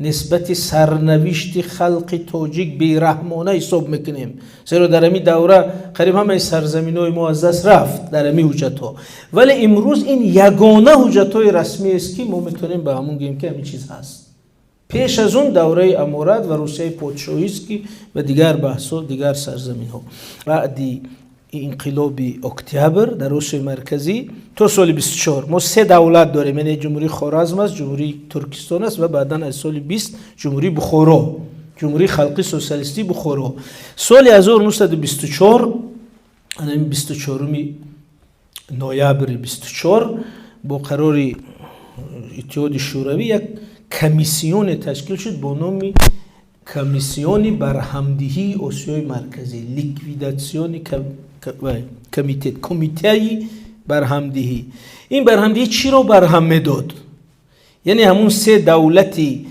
نسبت سرنوشت خلق تاجیک بیرحمانه حساب میکنیم. زیرا در همین دوره قریب همه سرزمین‌های ما از دست رفت در همین حجت‌ها، ولی امروز این یگانه حجت‌های رسمی است که ما میتونیم به همون گیم که همین چیز هست. پیش از اون دوره امارت و روسیه پادشاهی است که و دیگر بحث‌ها دیگر سرزمین‌ها. بعدی انقلاب اکتبر در روسیه مرکزی تا سال 24 ما 3 دولت داریم، یعنی جمهوری خوارزم است، جمهوری ترکستان است و بعداً از سال 20 جمهوری بخارا، جمهوری خلقی سوسیالیستی بخارا. سال 1924 یعنی 24 نوامبر 24 با قرار اتحاد شوروی یک کمیسیون تشکیل شد با نام کمیسیون برهمدهی آسیای مرکزی، لیکویداسیون کمیته برهمدهی. این برهمدهی چی رو برهم میداد؟ یعنی همون 3 دولتی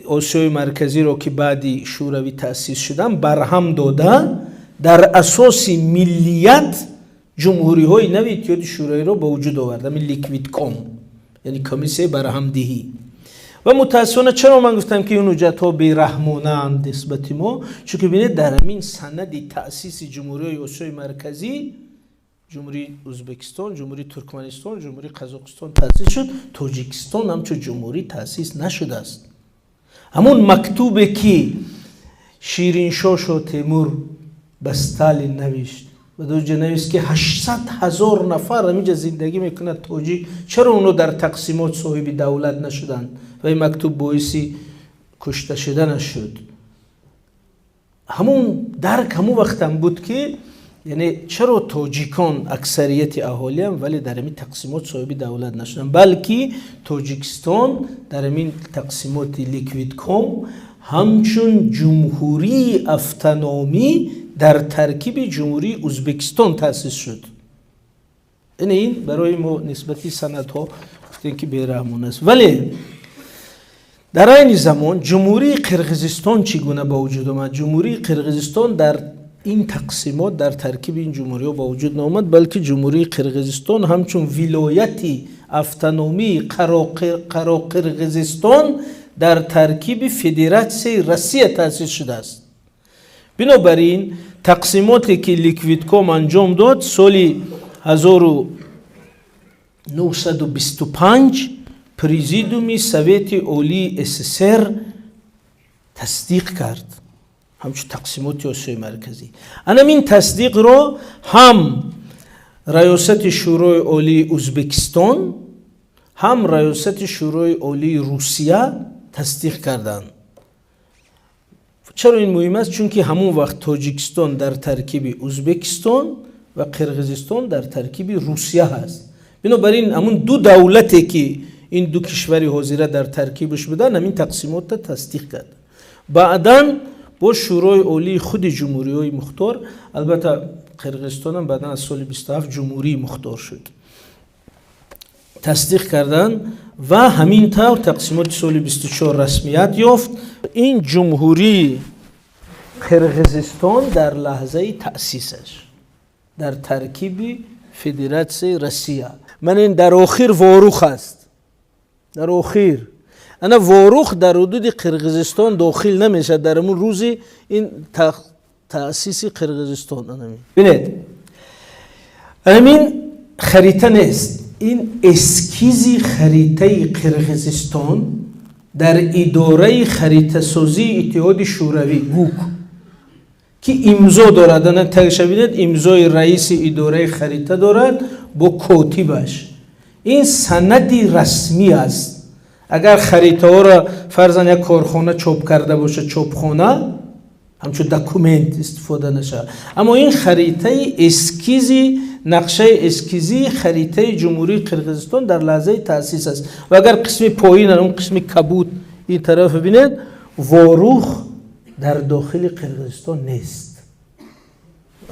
آسیای مرکزی رو که بعدی شوروی تأسیس شدن برهم دادن، در اساس ملیت جمهوری های نوی اتحاد شوروی رو به وجود آورد، همین لیکوید کام، یعنی کمیسه برهمدهی. و متاسفانه چرا من گفتم که این حجت ها بیرحمانند نسبت ما؟ چون که ببینید در همین سند تأسیس جمهوری آسیای مرکزی جمهوری ازبکستان، جمهوری ترکمنستان، جمهوری قزاقستان تأسیس شد، تاجیکستان همچون جمهوری تأسیس نشده است. همون مکتوبی که شیرین شاه و تیمور به استالین نوشت و دو نوشت که 800,000 نفر همینجا زندگی میکنه تاجیک، چرا اونو در تقسیمات صاحب دولت نشدن و این مکتوب باعثی کشته شدن شد. همون درک همون وقت هم بود که یعنی چرا تاجیکان اکثریت اهالی هم ولی در همین تقسیمات صاحب دولت نشدن، بلکه تاجیکستان در همین تقسیمات لیکوید کام همچون جمهوری اتونومی در ترکیب جمهوری ازبکستان تأسیس شد. این برای ما نسبتی سندها گفتن که بیرحمانه است. ولی در این زمان جمهوری قرقیزستان چگونه با وجود آمد؟ جمهوری قرقیزستان در این تقسیمات در ترکیب این جمهوری ها با وجود نآمد، بلکه جمهوری قرقیزستان همچون ولایتی اتونومی قرقیزستان در ترکیب فدراسیون روسیه تأسیس شده است. بنابراین تقسیماتی که لیکوید کام انجام داد سال 1925 پریزیدوم سویت عالی SSR تصدیق کرد. همچون تقسیمات آسیای مرکزی. این تصدیق رو هم ریاست شورای عالی ازبکستان هم ریاست شورای عالی روسیه تصدیق کردند. چرا این مهم است؟ چون که همون وقت تاجیکستان در ترکیب ازبکستان و قرقیزستان در ترکیب روسیه هست. بنابراین همون دو دولتی که این دو کشوری حاضره در ترکیبش بدن همین تقسیمات تصدیق کرد. بعداً با شورای عالی خود جمهوری مختار، البته قرقیزستان هم بعداً از سال 27 جمهوری مختار شد، تصدیق کردن و همین طور تقسیمات سال 24 رسمیت یافت. این جمهوری قرقیزستان در لحظه تأسیسش در ترکیب فدراسیون روسیه، من این در آخر واروخ است، در آخر انا واروخ در حدود قرقیزستان داخل نمیشه در اون روزی این تأسیس قرقیزستان. ببینید همین خریطه نیست، این اسکیزی خریطه قرقیزستان در اداره خریطه سازی اتحاد شوروی گوک که امضا دارد، تگش ببینید امضای رئیس اداره خریطه دارد با کاتبش. این سندی رسمی است. اگر خریطه ها را فرضاً یک کارخانه چاپ کرده باشه، چاپخانه همچون دکومنت استفاده نشه، اما این خریطه اسکیزی، نقشه اسکیزی خریطه جمهوری قرقیزستان در لحظه تأسیس است. و اگر قسم پایین اون قسم کبود این طرف ببینید، واروخ در داخل قرقیزستان نیست.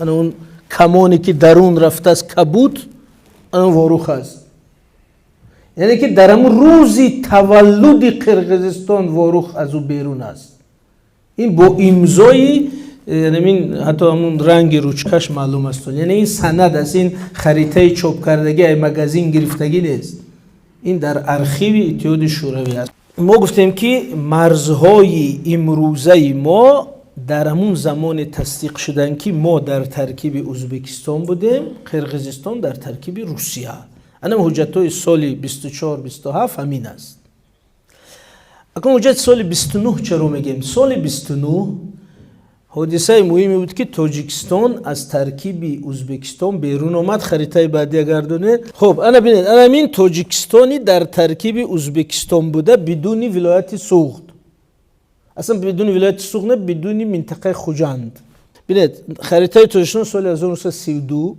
اون کمانی که درون رفته از کبود اون واروخ است. یعنی که در همون روزی تولد قرقیزستان واروخ از او بیرون است. این با امضای، یعنی حتی همون رنگ روچکش معلوم است. یعنی این سند است، این خریطه چاپ کردگی مگزین گرفتگی نیست، این در ارشیو اتحاد شوروی است. ما گفتیم که مرزهای امروزه ما در همون زمان تصدیق شدن که ما در ترکیب ازبکستان بودیم، قرقیزستان در ترکیب روسیه. انم حجتای سال 24-27 همین است. اکنون حجت سال 29 چرا میگیم؟ سال 29 حادثه مهمی بود که تاجیکستان از ترکیب ازبکستان بیرون آمد. خریطه بعدی گردونید. خب انا ببینید، این تاجیکستانی در ترکیب ازبکستان بوده بدون ولایت سوغد، اصلا بدون ولایت سوغد نه، بدون منطقه خوجند. ببینید خریطه تاجیکستان سال 1932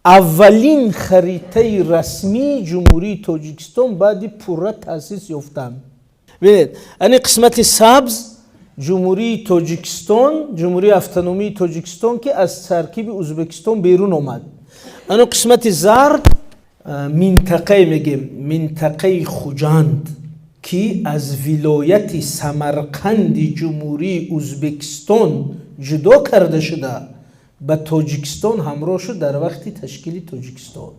اولین خریطه رسمی جمهوری تاجیکستان بعد پوره تأسیس یافتند. ببینید این قسمت سبز جمهوری تاجیکستان، جمهوری اتونومی تاجیکستان که از ترکیب ازبکستان بیرون آمد. این قسمت زرد منطقه میگیم، منطقه خوجند که از ولایت سمرقند جمهوری ازبکستان جدا کرده شده به تاجیکستان همراه شد در وقت تشکیل تاجیکستان.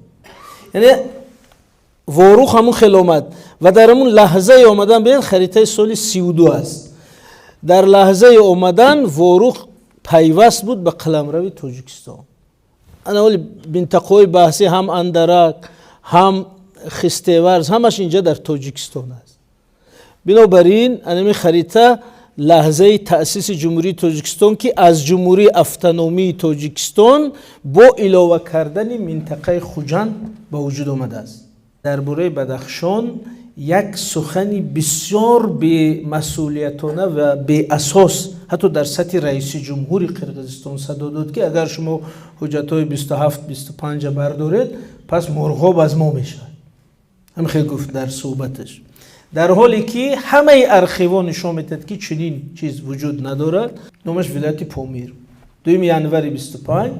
یعنی واروخ همون خیلی آمد و در همون لحظه آمدن به خریطه سال 32 است. در لحظه آمدن واروخ پیوست بود به قلمرو تاجیکستان. انا ولی منطقه بحثی هم اندرک هم خستیورز همش اینجا در تاجیکستان است. بنابراین این خریطه لحظه تأسیس جمهوری تاجیکستان که از جمهوری اتونومی تاجیکستان با علاوه کردن منطقه خوجند به وجود آمده است. درباره بدخشان یک سخنی بسیار به مسئولیتانه و به اساس حتی در سطح رئیس جمهوری قرقیزستان صدا داد که اگر شما حجت‌های 27-25 بردارید پس مرغاب از ما میشه. هم خیلی گفت در صحبتش، در حالی که همه ارخیوان نشان میدهد که چنین چیز وجود ندارد. نامش ولایت پامیر 2 ینوری 25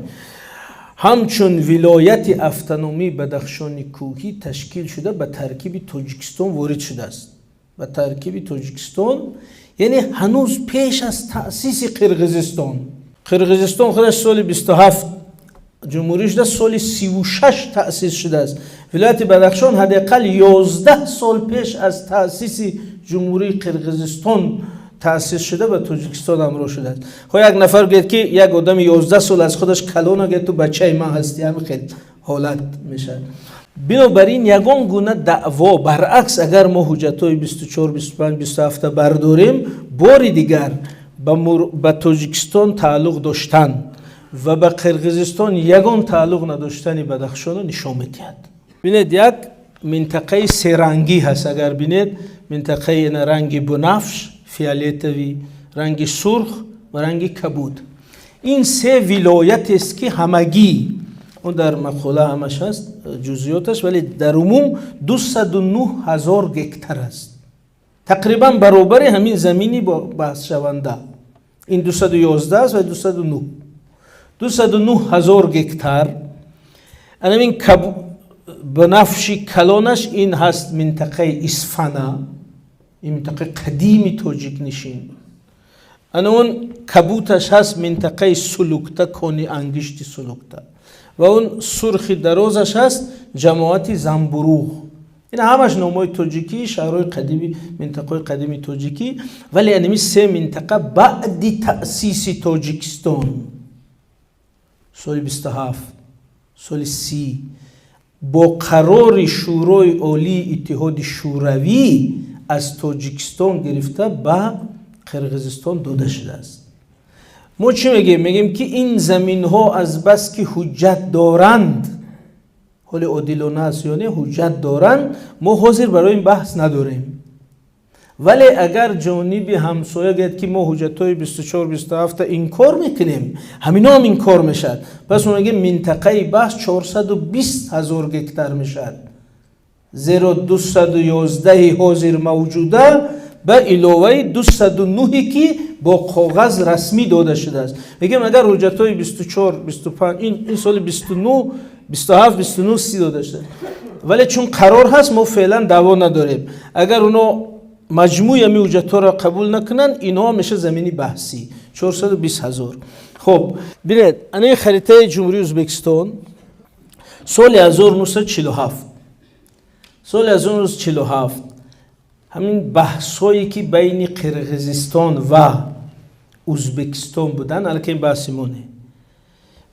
همچون ولایت اتونومی بدخشان کوهی تشکیل شده به ترکیب تاجیکستان وارد شده است. به ترکیب تاجیکستان یعنی هنوز پیش از تأسیس قرقیزستان. قرقیزستان خودش سال 27 جمهوری شده، سال 36 تأسیس شده است. ولایت بدخشان حداقل 11 سال پیش از تأسیس جمهوری قرقیزستان تأسیس شده و تاجیکستان همراه شده است. خب یک نفر بگید که یک آدم 11 سال از خودش کلون اگه تو بچه من هستی، همین خیلی حالت میشه. بنابراین یگان گونه دعوا برعکس اگر ما حجت‌های 24 25 27 برداریم، بار دیگر به تاجیکستان تعلق داشتن و به قرقیزستان یگان تعلق نداشتن بدخشان رو نشان میدهد. ببینید یک منطقه سه رنگی هست. اگر ببینید منطقه رنگ بنفش، فیالتوی، رنگ سرخ و رنگ کبود. این سه ولایت است که همگی اون در مقاله همش هست جزئیاتش، ولی در عموم 209,000 گکتار است. تقریبا برابر همین زمینی با بحث شونده. این 211 است و 209. 209,000 گکتار. این بنفشی کلانش این هست منطقه اصفهان، این منطقه قدیمی تاجیک نشین. اون کبوتش هست منطقه سلوکتا، کونی انگشتی سلوکتا، و اون سرخی درازش هست جماعت زنبروغ. این همش نامای تاجیکی، شهرهای قدیمی، منطقه قدیمی تاجیکی. ولی انمی سه منطقه بعد تأسیس تاجیکستان سال 27 سال 30 با قرار شورای عالی اتحاد شوروی از تاجیکستان گرفته به قرقیزستان داده شده است. ما چی میگیم؟ میگیم که این زمین ها از بس که حجت دارند، حال عادلانه است یا نه، حجت دارند، ما حاضر برای این بحث نداریم. ولی اگر جانب همسایه گفت که ما حجت‌های 24 27 این کار میکنیم، همینا هم این کار میشد، پس ما میگیم منطقه بحث 420,000 گکتار میشد. زیرا 211 حاضر موجوده به علاوه 209 که با کاغذ رسمی داده شده است. میگیم اگر حجت‌های 24 25 این سال 29 27 29 30 داده شده، ولی چون قرار هست ما فعلا دعوا نداریم. اگر اونا مجموع می حجت‌ها را قبول نکنن، اینها میشه زمینی بحثی 420,000. خب ببینید این خریطه جمهوری ازبکستان سال 1947 سال 1947 همین بحثایی که بین قرقیزستان و ازبکستان بودن، الان بحثی مونه،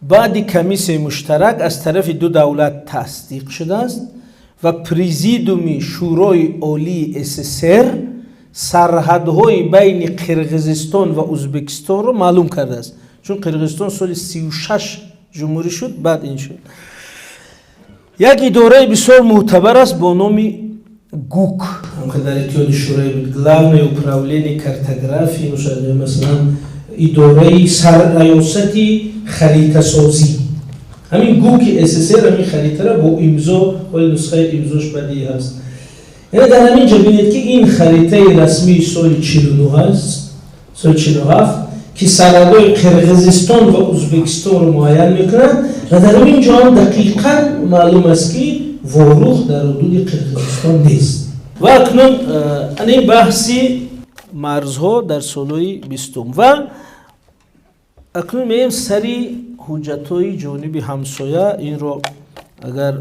بعد کمیسیون مشترک از طرف دو دولت تصدیق شده است و پریزیدوم شورای عالی SSR سرحدهای بین قرقیزستان و ازبکستان رو معلوم کرده است. چون قرقیزستان سال 36 جمهوری شد، بعد این شد. یک اداره بسیار معتبر است با نام گوک، هم در اتحاد شورای بود، главное управление کارتوگرافی، مثلا اداره سرریاستی خریطه سازی. همین گوک SSR همین خریطه را با امضا، ولی نسخه امضاش بدی هست. یعنی در همین جا ببینید که این خریطه رسمی سال 49 هست، سال 47 که سرحدهای قرقیزستان و ازبکستان رو معین میکنند و در همین جا هم دقیقاً معلوم است که واروخ در حدود قرقیزستان نیست. و اکنون این بحثی مرزها در سالهای 20 و اکنون میگیم سری حجت‌های جانب همسایه. این رو اگر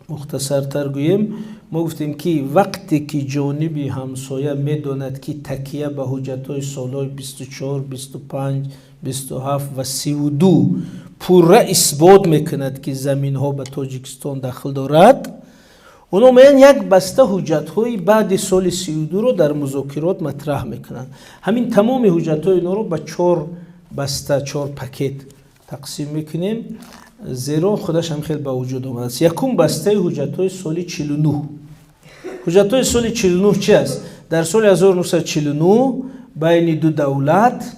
مختصرتر گوییم، ما گفتیم که وقتی که جانب همسایه میداند که تکیه به حجت‌های سالهای 24 25 27 و 32 پوره اثبات میکند که زمین ها به تاجیکستان داخل دارد، اونا میان یک بسته حجت‌های بعد سال 32 رو در مذاکرات مطرح میکنند. همین تمام حجت‌های اینا رو به 4 بسته، 4 پکت تقسیم میکنیم، زیرا خودش هم خیلی به وجود اومده است. یکم بسته حجت‌های سال 49. حجت‌های سال 49 چی است؟ در سال 1949 بین دو دولت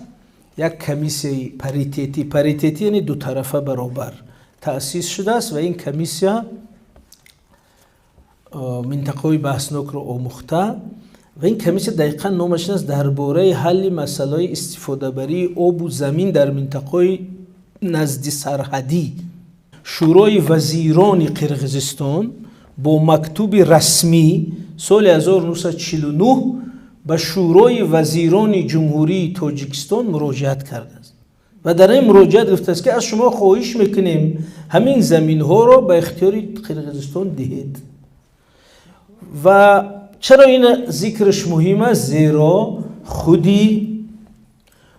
یک کمیسیون پاریتتی یعنی دو طرفه برابر تأسیس شده است و این کمیسیون منطقه بحثناک رو آموخته و این کمیسیون دقیقاً نامش است درباره حل مسئله استفاده بری آب و زمین در منطقه نزد سرحدی. شورای وزیران قرقیزستان با مکتوب رسمی سال 1949 به شورای وزیران جمهوری تاجیکستان مراجعت کرده است و در این مراجعت گفته است که از شما خواهش میکنیم همین زمین ها را به اختیار قرقیزستان دهید. و چرا این ذکرش مهمه؟ زیرا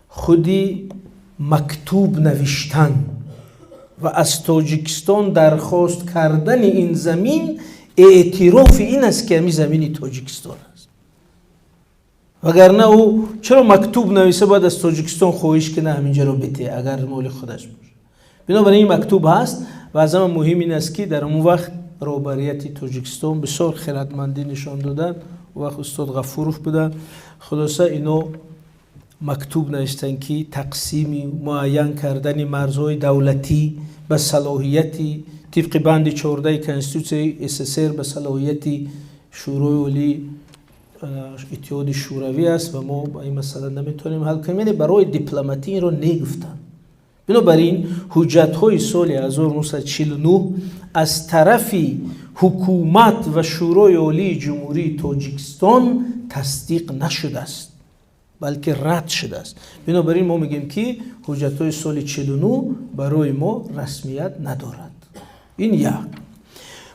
خودی مکتوب نوشتن و از تاجیکستان درخواست کردن این زمین اعتراف این است که همین زمین تاجیکستان است وگرنه او چرا مکتوب نویسه باید از تاجیکستان خواهش کنه همینجا رو بده اگر مال خودش باشه. بنابراین این مکتوب هست و از همه مهم این است که در اون وقت رهبریت تاجیکستان بسیار خردمندی نشان دادن. وقت استاد غفورов بودن. خلاصه اینو مکتوب نوشتن که تقسیمی معین کردن مرزهای دولتی به صلاحیتی طبق بند 14 کنستیتوسیون SSR به صلاحیتی شورای عالی اتحاد شوروی است و ما با این مسئله نمیتونیم حل کنیم. یعنی برای دیپلماتی این رو نگفتن. بنابراین حجت‌های سال 1949 از طرف حکومت و شورای عالی جمهوری تاجیکستان تصدیق نشده است بلکه رد شده است. بنابراین ما میگیم که حجت‌های سال 49 برای ما رسمیت ندارد. این یک.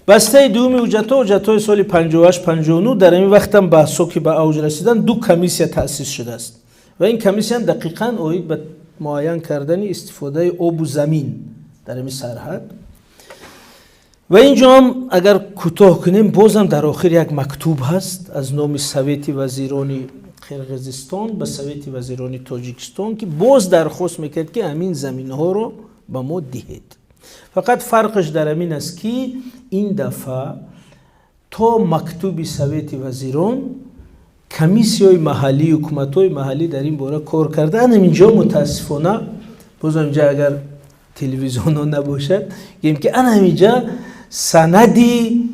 بسته دومی حجت‌های سال 58-59 در این وقت هم بحثا که به اوج رسیدن دو کمیسیون تأسیس شده است و این کمیسیون دقیقاً اوید به معین کردن استفاده آب و زمین در این سرحد. و اینجا هم اگر کوتاه کنیم بازم در آخر یک مکتوب هست از نام سویت وزیران قرقیزستان به سویت وزیران تاجیکستان که باز درخواست میکرد که همین زمین ها رو به ما دهید. فقط فرقش در همین است که این دفعه تا مکتوب سویت وزیران کمیسیون محلی حکومت‌های محلی در این باره کار کردن. اینجا متاسفانه بازم اینجا اگر تلویزیون ها نباشد گیم که همینجا سندی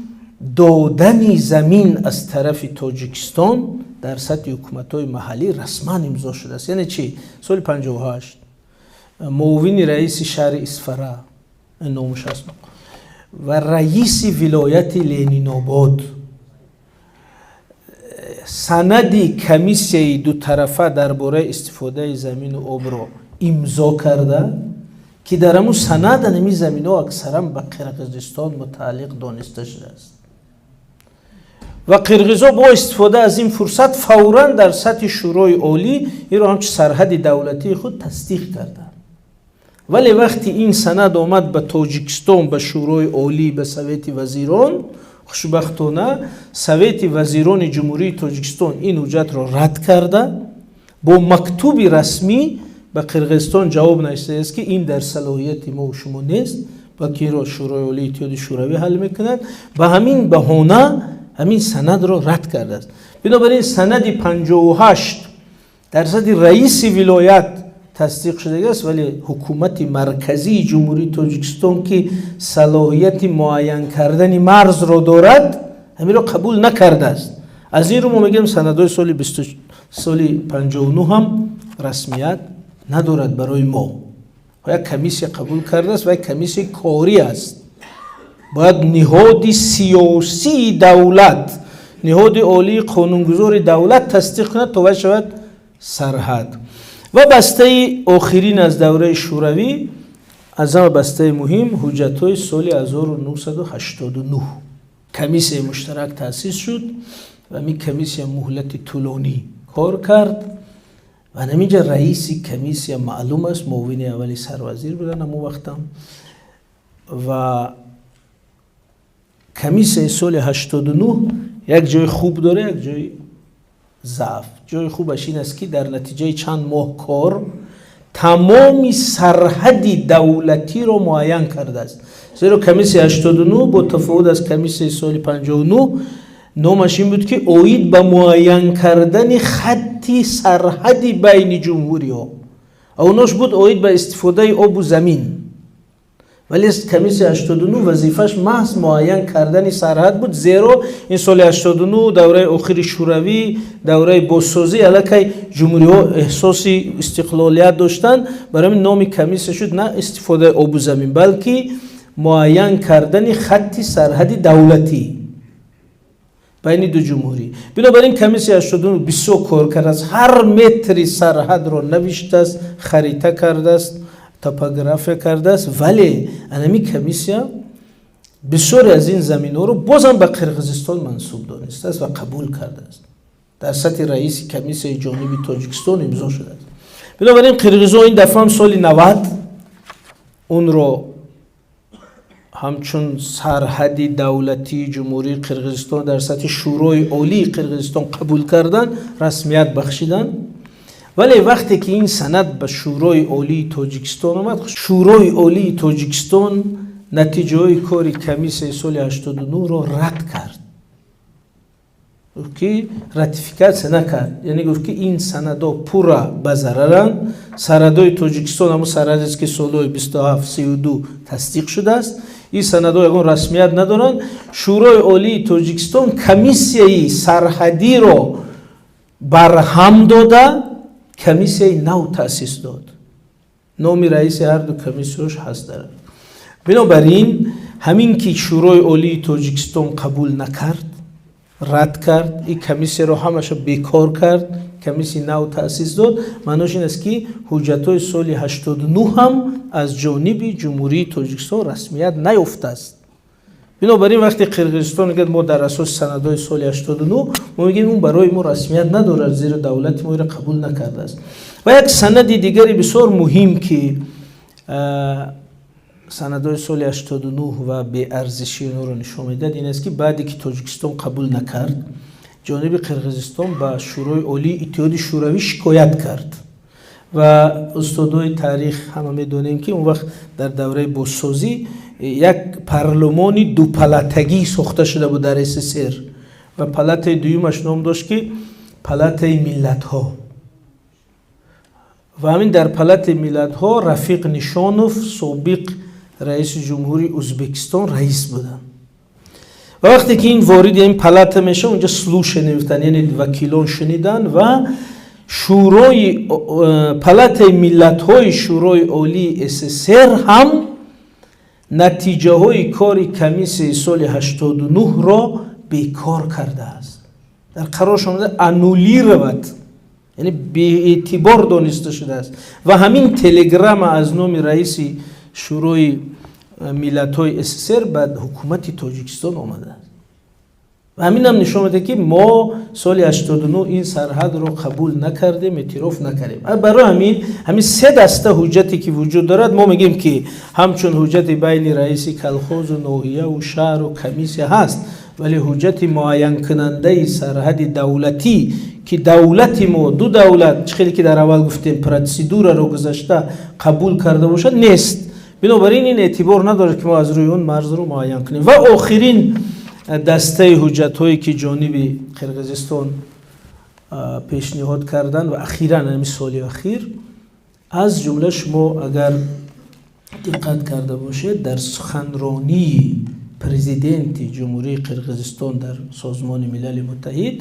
دادن زمین از طرف تاجیکستان در سطح حکومت‌های محلی رسما امضا شده است. یعنی چی؟ سال 58 معاون رئیس شهر اسفرا نامش است و رئیس ولایت لنین آباد سندی کمیسیون دو طرفه درباره استفاده زمین و آب را امضا کرده که در همون سند همین زمین ها اکثرا به قرقیزستان متعلق دانسته شده است و قرقیزا با استفاده از این فرصت فوراً در سطح شورای عالی این را همچه سرحد دولتی خود تصدیق کردند. ولی وقتی این سند آمد به تاجیکستان به شورای عالی به سویت وزیران خوشبختانه سویت وزیران جمهوری تاجیکستان این حجت را رد کرده با مکتوبی رسمی به قرقیزستان جواب نوشته است که این در صلاحیت ما و شما نیست بلکه را شورای عالی اتحاد شوروی حل میکند. به همین بهانه همین سند را رد کرده است. بنابراین سند 58 درصد رئیس ولایت تصدیق شده است ولی حکومت مرکزی جمهوری تاجیکستان که صلاحیت معین کردن مرز را دارد همین را قبول نکرده است. از این رو ما میگیم سندهای سال 59 هم رسمیت ندارد برای ما. باید کمیسیون قبول کرده است و یک کمیسیون کاری است. باید نهاد سیاسی دولت نهاد عالی قانونگذار دولت تصدیق کند تا شود سرحد. و بسته آخرین از دوره شوروی از همه بسته مهم حجت‌های سال 1989 کمیسیون مشترک تأسیس شد و می کمیسیون مهلت طولانی کار کرد و همینجا رئیس کمیسیون معلوم است معاون اولی سروزیر بودن همون وقتم و کمیسیون سال 89 یک جای خوب داره یک جای ضعف. جای خوبش این است که در نتیجه چند ماه کار تمامی سرحد دولتی را معین کرده است. زیرا کمیسیون 89 با تفاوت از کمیسیون سال 59 نامش این بود که اوید به معین کردن خطی سرحدی بین جمهوری ها اوناش بود اوید به استفاده آب و زمین. ولی کمیسیون 89 وظیفش محض معین کردن سرحد بود زیرا این سال 89 دوره آخر شوروی دوره بازسازی علیه جمهوری ها احساس استقلالیت داشتن برای نام کمیسیون شد نه استفاده آب و زمین بلکه معین کردن خط سرحد دولتی بین دو جمهوری. بنابراین کمیسیون 89 بسیار کار کرده است. هر متری سرحد را نوشته است خریطه کرده است توپوگرافی کرده است ولی همین کمیسیون بسیار از این زمین‌ها رو بازم به قرقیزستان منسوب دانسته است و قبول کرده است. در سطح رئیس کمیسیون جانبی تاجیکستان امضا شده است. بنابراین قرقیزها این دفعه هم سال 90 اون رو همچون سرحدی دولتی جمهوری قرقیزستان در سطح شورای عالی قرقیزستان قبول کردن، رسمیت بخشیدن. ولی وقتی که این سند به شورای عالی تاجیکستان آمد، شورای عالی تاجیکستان نتیجه های کاری کمیسیون سال 89 را رد کرد که راتیفیکاسیون نکرد. یعنی گفت که این سندها پورا به ضررند. سندهای تاجیکستان همون سند است که سال 2732 تصدیق شده است. این سندها یگان رسمیت ندارند. شورای عالی تاجیکستان کمیسیون سرحدی را برهم داده، کمیسیون نو تأسیس داد. نام رئیس هر دو کمیسیونش هست دارد. بنابراین همین که شورای عالی تاجیکستان قبول نکرد، رد کرد، این کمیسیون رو همش بیکار کرد، کمیسیون نو تأسیس داد، معنیش این است که حجت‌های سال 89 هم از جانب جمهوری تاجیکستان رسمیت نیافته است. بنابراین وقتی قرقیزستان میگه ما در اساس سندهای سال 89 ما میگیم اون برای ما رسمیت نداره، زیرا دولت ما را قبول نکرده است. و یک سند دیگری بسیار مهم که سندهای سال 89 و به ارزشی اون رو نشون میداد این است که بعدی که تاجیکستان قبول نکرد، جانب قرقیزستان با شورای عالی اتحاد شوروی شکایت کرد و استادای تاریخ همه میدونیم که اون وقت در دوره بازسازی یک پارلمانی دو پلاتگی ساخته شده بود در SSR و پلات دویمش نام داشت که پلات ملت ها و همین در پلات ملت ها رفیق نشانوف سابق رئیس جمهوری ازبکستان رئیس بودن. و وقتی که این وارد این پلات میشه اونجا سلو شنیدن، یعنی وکیلان شنیدن و شورای پلات ملت های شورای عالی SSR هم نتیجه های کاری کمیسیون سال 89 را بیکار کرده است. در قرارش آمده انولی رود، یعنی بی اعتبار دانسته شده است. و همین تلگرام از نام رئیس شورای ملت های SSR بعد حکومت تاجیکستان آمده است. و همین هم نشون میده که ما سال 89 این سرحد رو قبول نکردیم، اعتراف نکردیم. برای همین سه دسته حجتی که وجود دارد ما میگیم که همچون حجت بین رئیس کلخوز و ناحیه و شهر و کمیسیون هست، ولی حجت معین کننده سرحد دولتی که دولت ما دو دولت خیلی که در اول گفتیم پروسیدور رو گذاشته قبول کرده باشد نیست. بنابراین این اعتبار نداره که ما از روی اون مرز رو معین کنیم. و آخرین دسته حجت هایی که جانب قرقیزستان پیشنهاد کردن و اخیراً همین سال اخیر از جمله شما اگر دقت کرده باشید در سخنرانی پرزیدنت جمهوری قرقیزستان در سازمان ملل متحد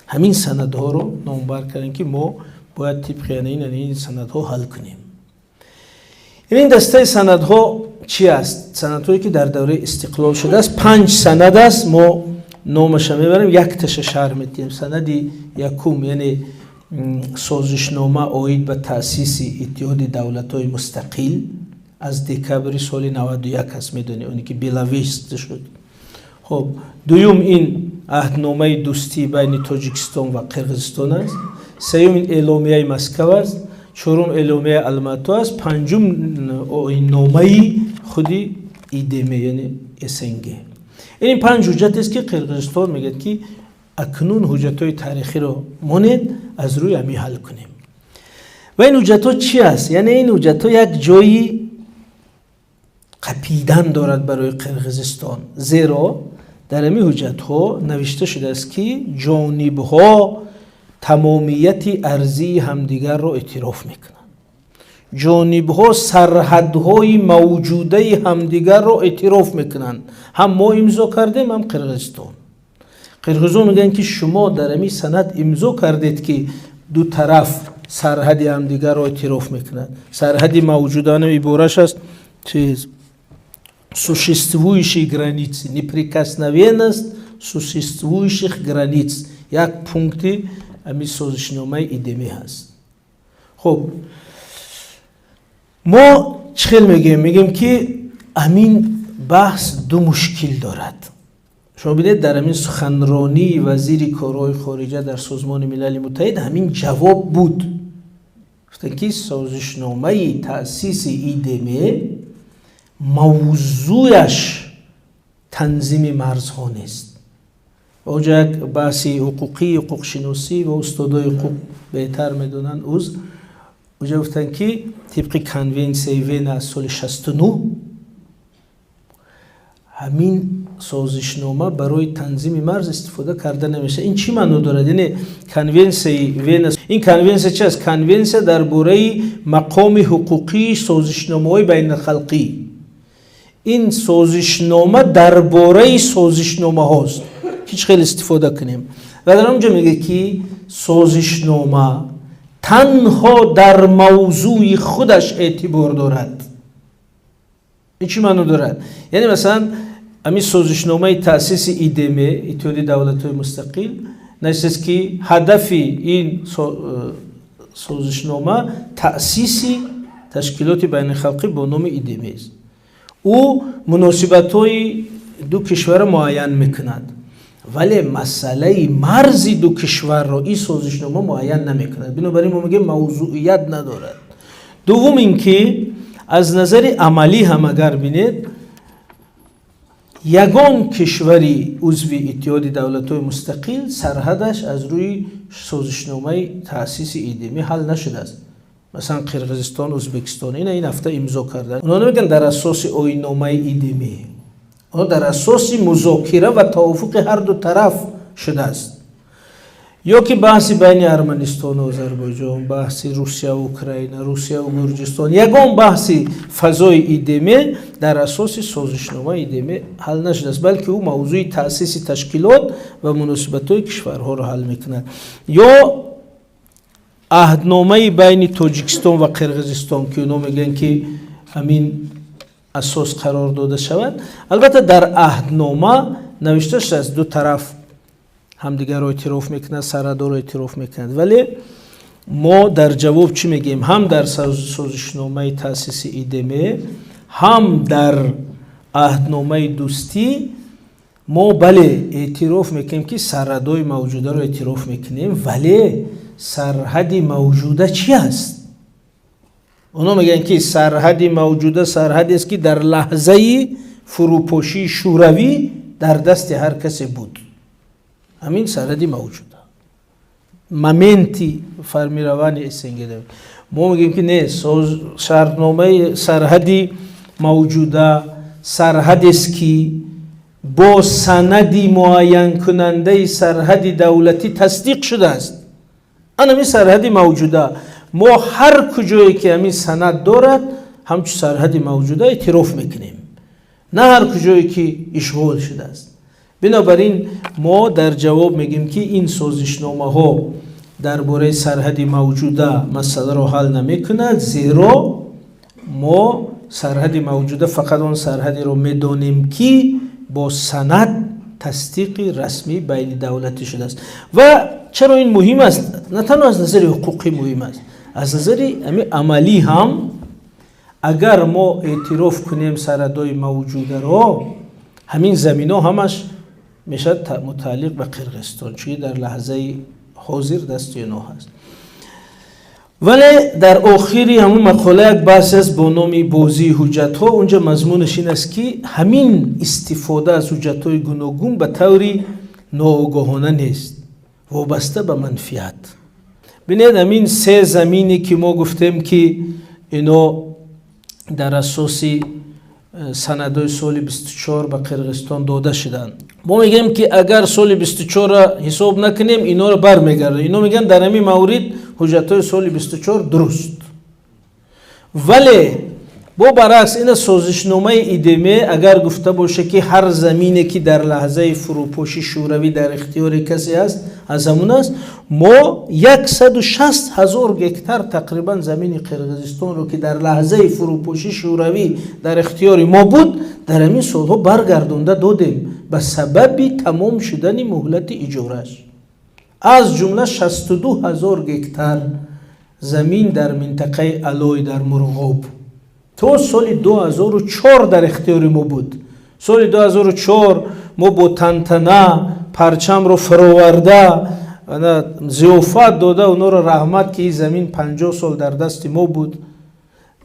همین سندها رو نامبر کردن که ما باید طبق این سندها حل کنیم. این دسته سندها چی است؟ سندهایی که در دوره استقلال شده است. 5 سند است، ما نامش میبریم. یک تش شهر میتیم. سند یکم یعنی سازشنامه عاید به تأسیس اتحاد دولت‌های مستقل از دکبر سال 91 است، میدونی اونی که بلاویست شد. خب دوم این عهدنامه دوستی بین تاجیکستان و قرقیزستان است. سوم این اعلامیه مسکو است. چهارم اعلامیه الماتو است. پنجم این نامه خودی ایدمه یعنی اسنگه. این 5 حجت است که قرقیزستان میگه که اکنون حجت‌های تاریخی رو مانید از روی همی حل کنیم. و این حجت‌ها چی است؟ یعنی این حجت‌ها یک جایی قپیدن دارد برای قرقیزستان، زیرا در این حجت‌ها نوشته شده است که جانب‌ها تمامیت ارضی همدیگر را اعتراف میکنند. جانب‌ها سرحدهای موجوده همدیگر را اعتراف میکنند. هم ما امضا کردیم هم قرقیزستان. قرقیزستان میگن که شما در این سند امضا کردید که دو طرف سرحد همدیگر را اعتراف میکنند. سرحد موجودانه عبارش است چیز существующие границы, неприкосновенность существующих границ. یک پونکتی همین سازشنامه ایدمی هست. خب ما چخیل میگیم که همین بحث دو مشکل دارد. شما بینید در همین سخنرانی وزیر کارهای خارجه در سازمان ملل متحد همین جواب بود. گفتن که سازشنامه تأسیس ایدمی موضوعش تنظیم مرزها نیست. اونجا یک بحثی حقوقی، حقوق شناسی و استادای حقوق بهتر میدونن. اونجا گفتن که طبق کنونسیون وین از سال 69 همین سازشنامه برای تنظیم مرز استفاده کرده نمیشه. این چی معنی دارد؟ یعنی کنونسیون وین، این کنونسیون چی است؟ کنونسیون درباره مقام حقوقی سازشنامه‌های بین الخلقی. این سازشنامه درباره سازشنامه هاست که خیلی استفاده کنیم. و در اونجا میگه که سازشنامه تنها در موضوع خودش اعتبار دارد. این چی معنی دارد؟ یعنی مثلا همین سازشنامه تأسیس ایدمه، اتحادیه دولت‌های مستقل، نشست که هدف این سازشنامه تأسیس تشکیلات بین الخلقی با نام ایدمه است. او مناسبت‌های دو کشور معین میکند، ولی مسئله مرز دو کشور را این سازشنامه معین نمیکند. بنابراین ما میگیم موضوعیت ندارد. دوم اینکه از نظر عملی هم اگر بینید، یگان کشوری عضو اتحادیه دولت‌های مستقل سرحدش از روی سازشنامه تأسیس ایدمه حل نشده است. مثلا قرقیزستان، ازبکستان این هفته امضا کردن. اونا نمیگن در اساس آیین‌نامه ایدمه، اونا در اساس مذاکره و توافق هر دو طرف شده است. یا که بحث بین ارمنستان و آذربایجان، بحث روسیه و اوکراین، روسیه و گرجستان، یگان بحث فضای ایدمه در اساس سازشنامه ایدمه حل نشده است، بلکه او موضوع تأسیس تشکیلات و مناسبت‌های کشورها را حل میکند. یا عهدنامه بین تاجیکستان و قرقیزستان که اونا میگن که همین اساس قرار داده شود. البته در عهدنامه نوشته شده است دو طرف همدیگر را اعتراف میکنند، سرحدها را اعتراف میکنند، ولی ما در جواب چی میگیم؟ هم در سازشنامه تأسیس ایدمه، هم در عهدنامه دوستی ما بله اعتراف میکنیم که سرحدهای موجوده را اعتراف میکنیم، ولی سرحد موجوده چی است؟ اونا میگن که سرحد موجوده سرحدی است که در لحظه فروپاشی شوروی در دست هر کسی بود. همین سرحدی موجوده. مومنتی فرمیروانی اسنگیده. ما میگیم که نه، شرطنامه سرحدی موجوده سرحدی است که با سندی معین کننده سرحد دولتی تصدیق شده است. همین سرحدی موجوده. ما هر کجایی که همین سند دارد همچون سرحدی موجوده اعتراف میکنیم، نه هر کجایی که اشغال شده است. بنابراین ما در جواب میگیم که این سازشنامه ها درباره سرحدی موجوده مسئله را حل نمیکند، زیرا ما سرحدی موجوده فقط آن سرحدی را میدانیم که با سند تصدیق رسمی بین دولتی شده است. و چرا این مهم است؟ نه تنها از نظر حقوقی مهم است، از نظر عملی هم اگر ما اعتراف کنیم سرحدهای موجوده را، همین زمینه همش میشه متعلق به قرقیزستان، چون در لحظه حاضر دست اینا هست. ولی در آخری همون مقاله یک بحث است با نام بازی حجت ها. اونجا مضمونش این است که همین استفاده از حجت های گوناگون به طوری ناآگاهانه نیست، وابسته به منفیت. ببینید همین سه زمینی که ما گفتیم که اینا در اساس سندهای سال 24 به قرقیزستان داده شدن، ما میگیم که اگر سال 24 را حساب نکنیم اینا رو برمیگرده. اینا میگن در همین مورد حجتهای سال 24 درست، ولی با برعکس این سازشنامه ایدمه اگر گفته باشه که هر زمینی که در لحظه فروپاشی شوروی در اختیار کسی است از همون است، ما 160,000 هکتار تقریبا زمین قرقیزستان رو که در لحظه فروپاشی شوروی در اختیار ما بود در همین سالها برگردونده دادیم به سبب تمام شدن مهلت اجارش. از جمله 62,000 هکتار زمین در منطقه علای در مرغاب تا سال 2004 در اختیار ما بود. سال 2004 ما با تنتنه پرچم رو فراورده ضیافت داده اونا رو رحمت که این زمین 50 سال در دست ما بود،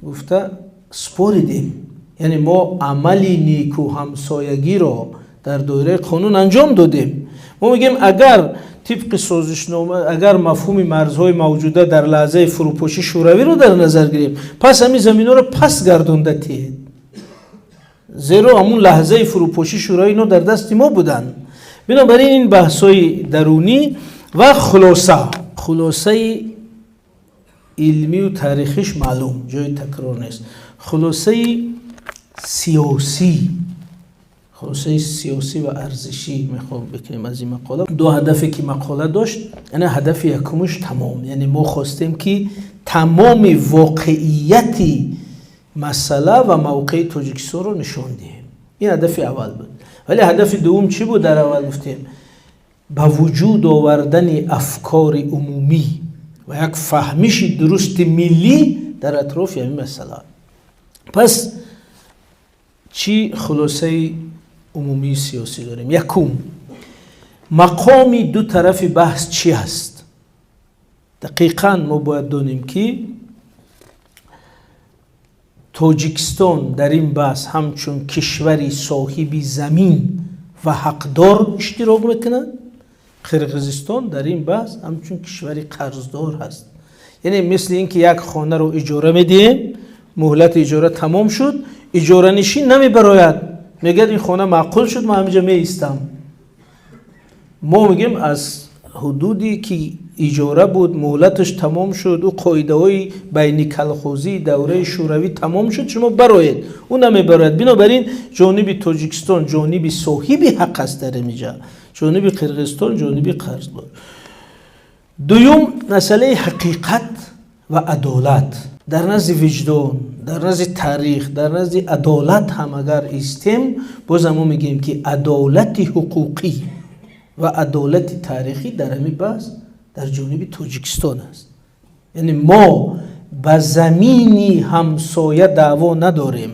گفته سپاریدیم یعنی ما عملی نیکو همسایگی را در دایره قانون انجام دادیم. ما میگیم اگر طبق سازشنامه، اگر مفهوم مرزهای موجوده در لحظه فروپاشی شوروی رو در نظر گیریم، پس همین زمین ها رو پس گردونده تید، زیرا همون لحظه فروپاشی شوروی اینا در دست ما بودن. بنابراین این بحث‌های درونی و خلاصه علمی و تاریخیش معلوم، جای تکرار نیست. خلاصه سیاسی و ارزشی میخوام بکنیم از این مقاله. دو هدفی که مقاله داشت، یعنی هدف یکمش تمام، یعنی ما خواستیم که تمام واقعیتی مسئله و موقع تاجیکستان رو نشون دهیم. این هدف اول بود. ولی هدف دوم چی بود؟ در اول گفتیم با وجود آوردن افکار عمومی و یک فهمش درست ملی در اطراف این مسئله. پس چی خلاصه عمومی سیاسی داریم؟ یکم، مقام دو طرف بحث چی هست؟ دقیقاً ما باید دانیم که تاجیکستان در این بحث همچون کشوری صاحب زمین و حقدار اشتراک میکنند. قرقیزستان در این بحث همچون کشوری قرضدار هست. یعنی مثل اینکه یک خانه رو اجاره میدیم، مهلت اجاره تمام شد، اجاره نشین نمیبراید، میگه این خانه معقول شد، من همینجا میایستم. ما میگیم از حدودی که اجاره بود، مهلتش تمام شد، و قاعده های بین کلخوزی دوره شوروی تمام شد، شما براید، اون نمیبراید. بنابراین جانب تاجیکستان جانب صاحب حق است در اینجا، جانب قرقیزستان جانب قرضدار. دوم، مسئله حقیقت و عدالت در نزد وجدان، در نزد تاریخ، در نزد عدالت هم اگر ایستیم، باز ما میگیم که عدالت حقوقی و عدالت تاریخی در همین بحث در جانب تاجیکستان است. یعنی ما به زمینی همسایه دعوا نداریم،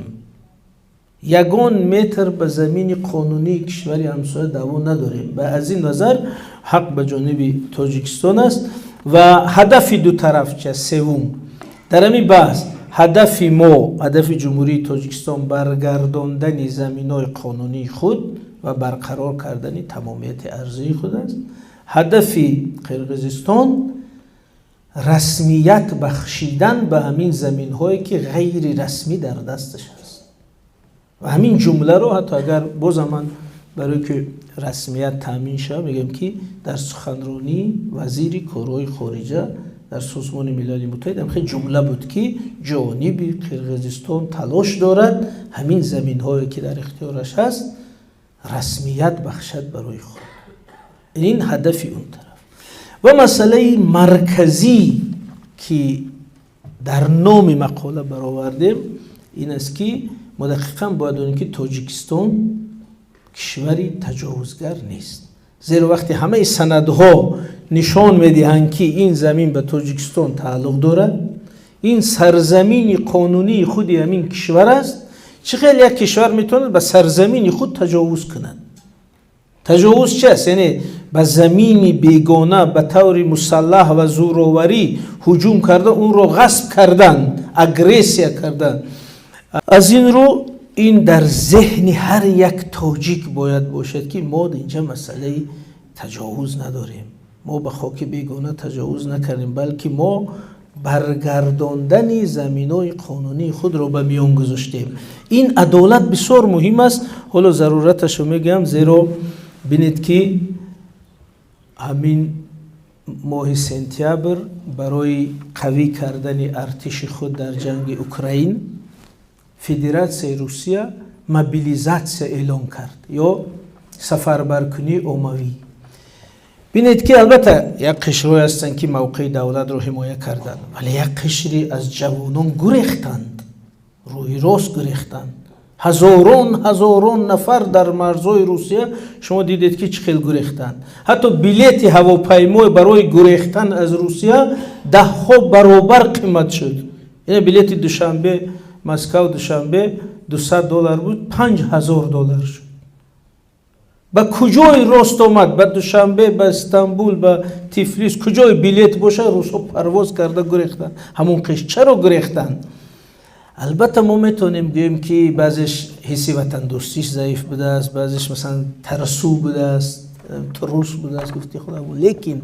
یگان متر به زمین قانونی کشوری همسایه دعوا نداریم. و از این نظر حق به جانب تاجیکستان است. و هدف دو طرف چه؟ سوم، در همین بحث هدف ما، هدف جمهوری تاجیکستان برگرداندن زمین‌های قانونی خود و برقرار کردن تمامیت ارضی خود است. هدف قرقیزستان رسمیت بخشیدن به همین زمین‌هایی که غیر رسمی در دستش است. و همین جمله رو حتی اگر باز من برای که رسمیت تامین شه میگم که در سخنرانی وزیر کارهای خارجه در سازمان ملل متحد هم خیلی جمله بود که جانب قرقیزستان تلاش دارد همین زمین‌هایی که در اختیارش هست رسمیت بخشد برای خود. این هدف اون طرف. و مسئله مرکزی که در نام مقاله برآوردیم این است که دقیقاً باید دونیم که تاجیکستان کشوری تجاوزگر نیست. زیرا وقتی همه سندها نشان میدهند که این زمین به تاجیکستان تعلق دارد، این سرزمین قانونی خود همین کشور است، چقدر یک کشور میتونه به سرزمین خود تجاوز کند؟ تجاوز چه است؟ یعنی به زمین بیگانه به طور مسلح و زورآوری هجوم کردن، اون رو غصب کردن، اگریسیا کردن. از این رو این در ذهن هر یک تاجیک باید باشد که ما اینجا مسئله تجاوز نداریم، ما به خاک بیگانه تجاوز نکردیم، بلکه ما برگرداندن زمینای قانونی خود رو به میان گذاشتیم. این عدالت بسیار مهم است. حالا ضرورتش رو میگم، زیرا بینید که همین ماه سپتامبر برای قوی کردن ارتش خود در جنگ اوکراین فدراسیون روسیه موبیلیزاسیون اعلام کرد یا سفربرکنی عمومی. بینید که البته یک قشری هستند که موقع دولت رو حمایت کردند، ولی یک قشری از جوانان گریختند، روی راست گریختند. هزاران نفر در مرزهای روسیه شما دیدید که چقدر گریختند. حتی بلیت هواپیما برای گریختن از روسیه 10 برابر قیمت شد. این بلیت دوشنبه مسکو دوشنبه $200 بود، $5000 شد. با کجای راست آمد؟ با دوشنبه با استانبول با تیفلیس کجای بلیت باشه روسا پرواز کرده گریختن. همون قش چرا گریختن؟ البته ما میتونیم بگیم که بعضیش حسی وطن دوستیش ضعیف بوده است، بعضیش مثلا ترسو بوده است، تروس بوده است، گفتی خدا بود. لیکن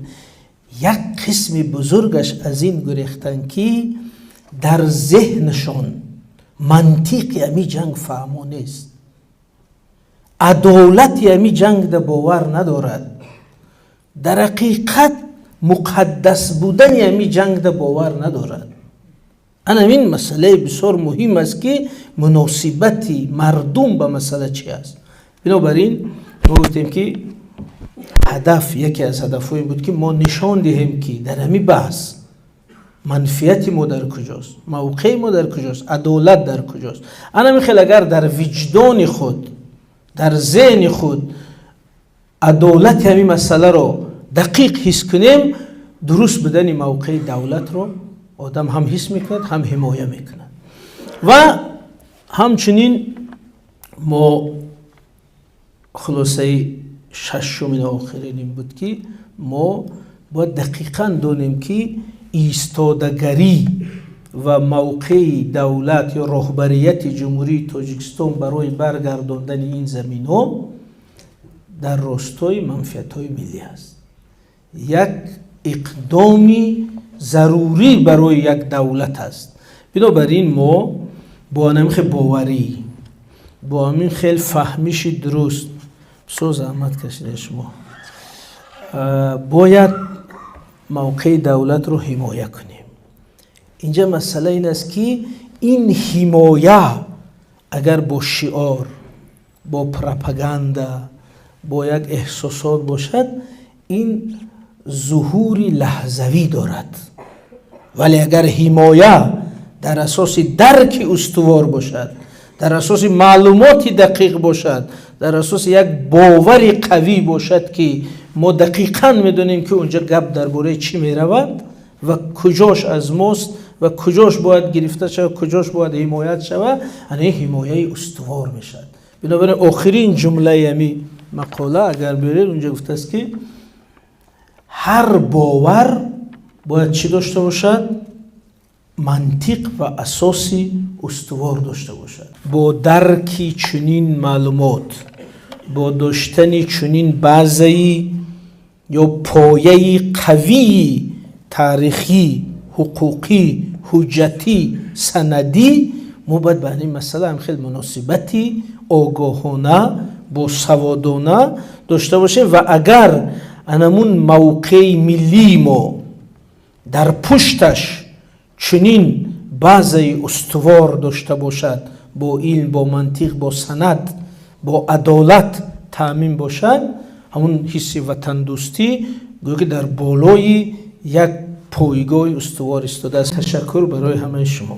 یک قسم بزرگش از این گریختن که در ذهنشون منطق یمی جنگ فهمو نیست، عدالت یمی جنگ در باور ندارد، در حقیقت مقدس بودن یمی جنگ در باور ندارد. این مسئله بسیار مهم است که مناسبتی مردم به مسئله چی است. بنابراین ما گفتیم که هدف، یکی از هدف‌ها این بود که ما نشان دهیم که در همین بحث منفیت ما در کجاست، موقع ما در کجاست، عدالت در کجاست. انا میخوام اگر در وجدان خود، در ذهن خود عدالت همین مسئله رو دقیق حس کنیم، درست بدن موقع دولت رو آدم هم حس میکند هم حمایه میکند. و همچنین ما خلاصه ششم آخرین این بود که ما باید دقیقاً دونیم که ایستادگری و موقع دولت یا رهبریت جمهوری تاجیکستان برای برگرداندن این زمین ها در راستای منفعت های ملی است. یک اقدامی ضروری برای یک دولت است. بنابراین ما با همین خیلی باوری، با همین خیلی فهمیش درست، بسیار زحمت کشیده شما، باید موقع دولت رو حمایه کنیم. اینجا مسئله این است که این حمایه اگر با شعار، با پروپاگاندا، با یک احساسات باشد، این ظهوری لحظوی دارد. ولی اگر حمایه در اساس درک استوار باشد، در اساس معلوماتی دقیق باشد، در اساس یک باوری قوی باشد که ما دقیقاً میدونیم که اونجا گپ درباره چی میرود و کجاش از ماست و کجاش باید گرفته شود، کجاش باید حمایت شود، این حمایه استوار میشد. بنابراین آخرین جمله همی مقاله اگر برید اونجا گفته است که هر باور باید چی داشته باشد؟ منطق و اساسی استوار داشته باشد. با درکی چنین معلومات، با داشتن چنین بعضی یا پایه قوی تاریخی، حقوقی، حجتی، سندی، ما باید به این مسئله هم خیلی مناسبتی آگاهانه با سوادانه داشته باشیم. و اگر انمون موقع ملی ما در پشتش چنین بعضی استوار داشته باشد، با علم، با منطق، با سند، با عدالت تامین باشد، همون حس وطن دوستی گویا که در بالای یک پایگاه استوار ایستاده است. تشکر برای همه شما.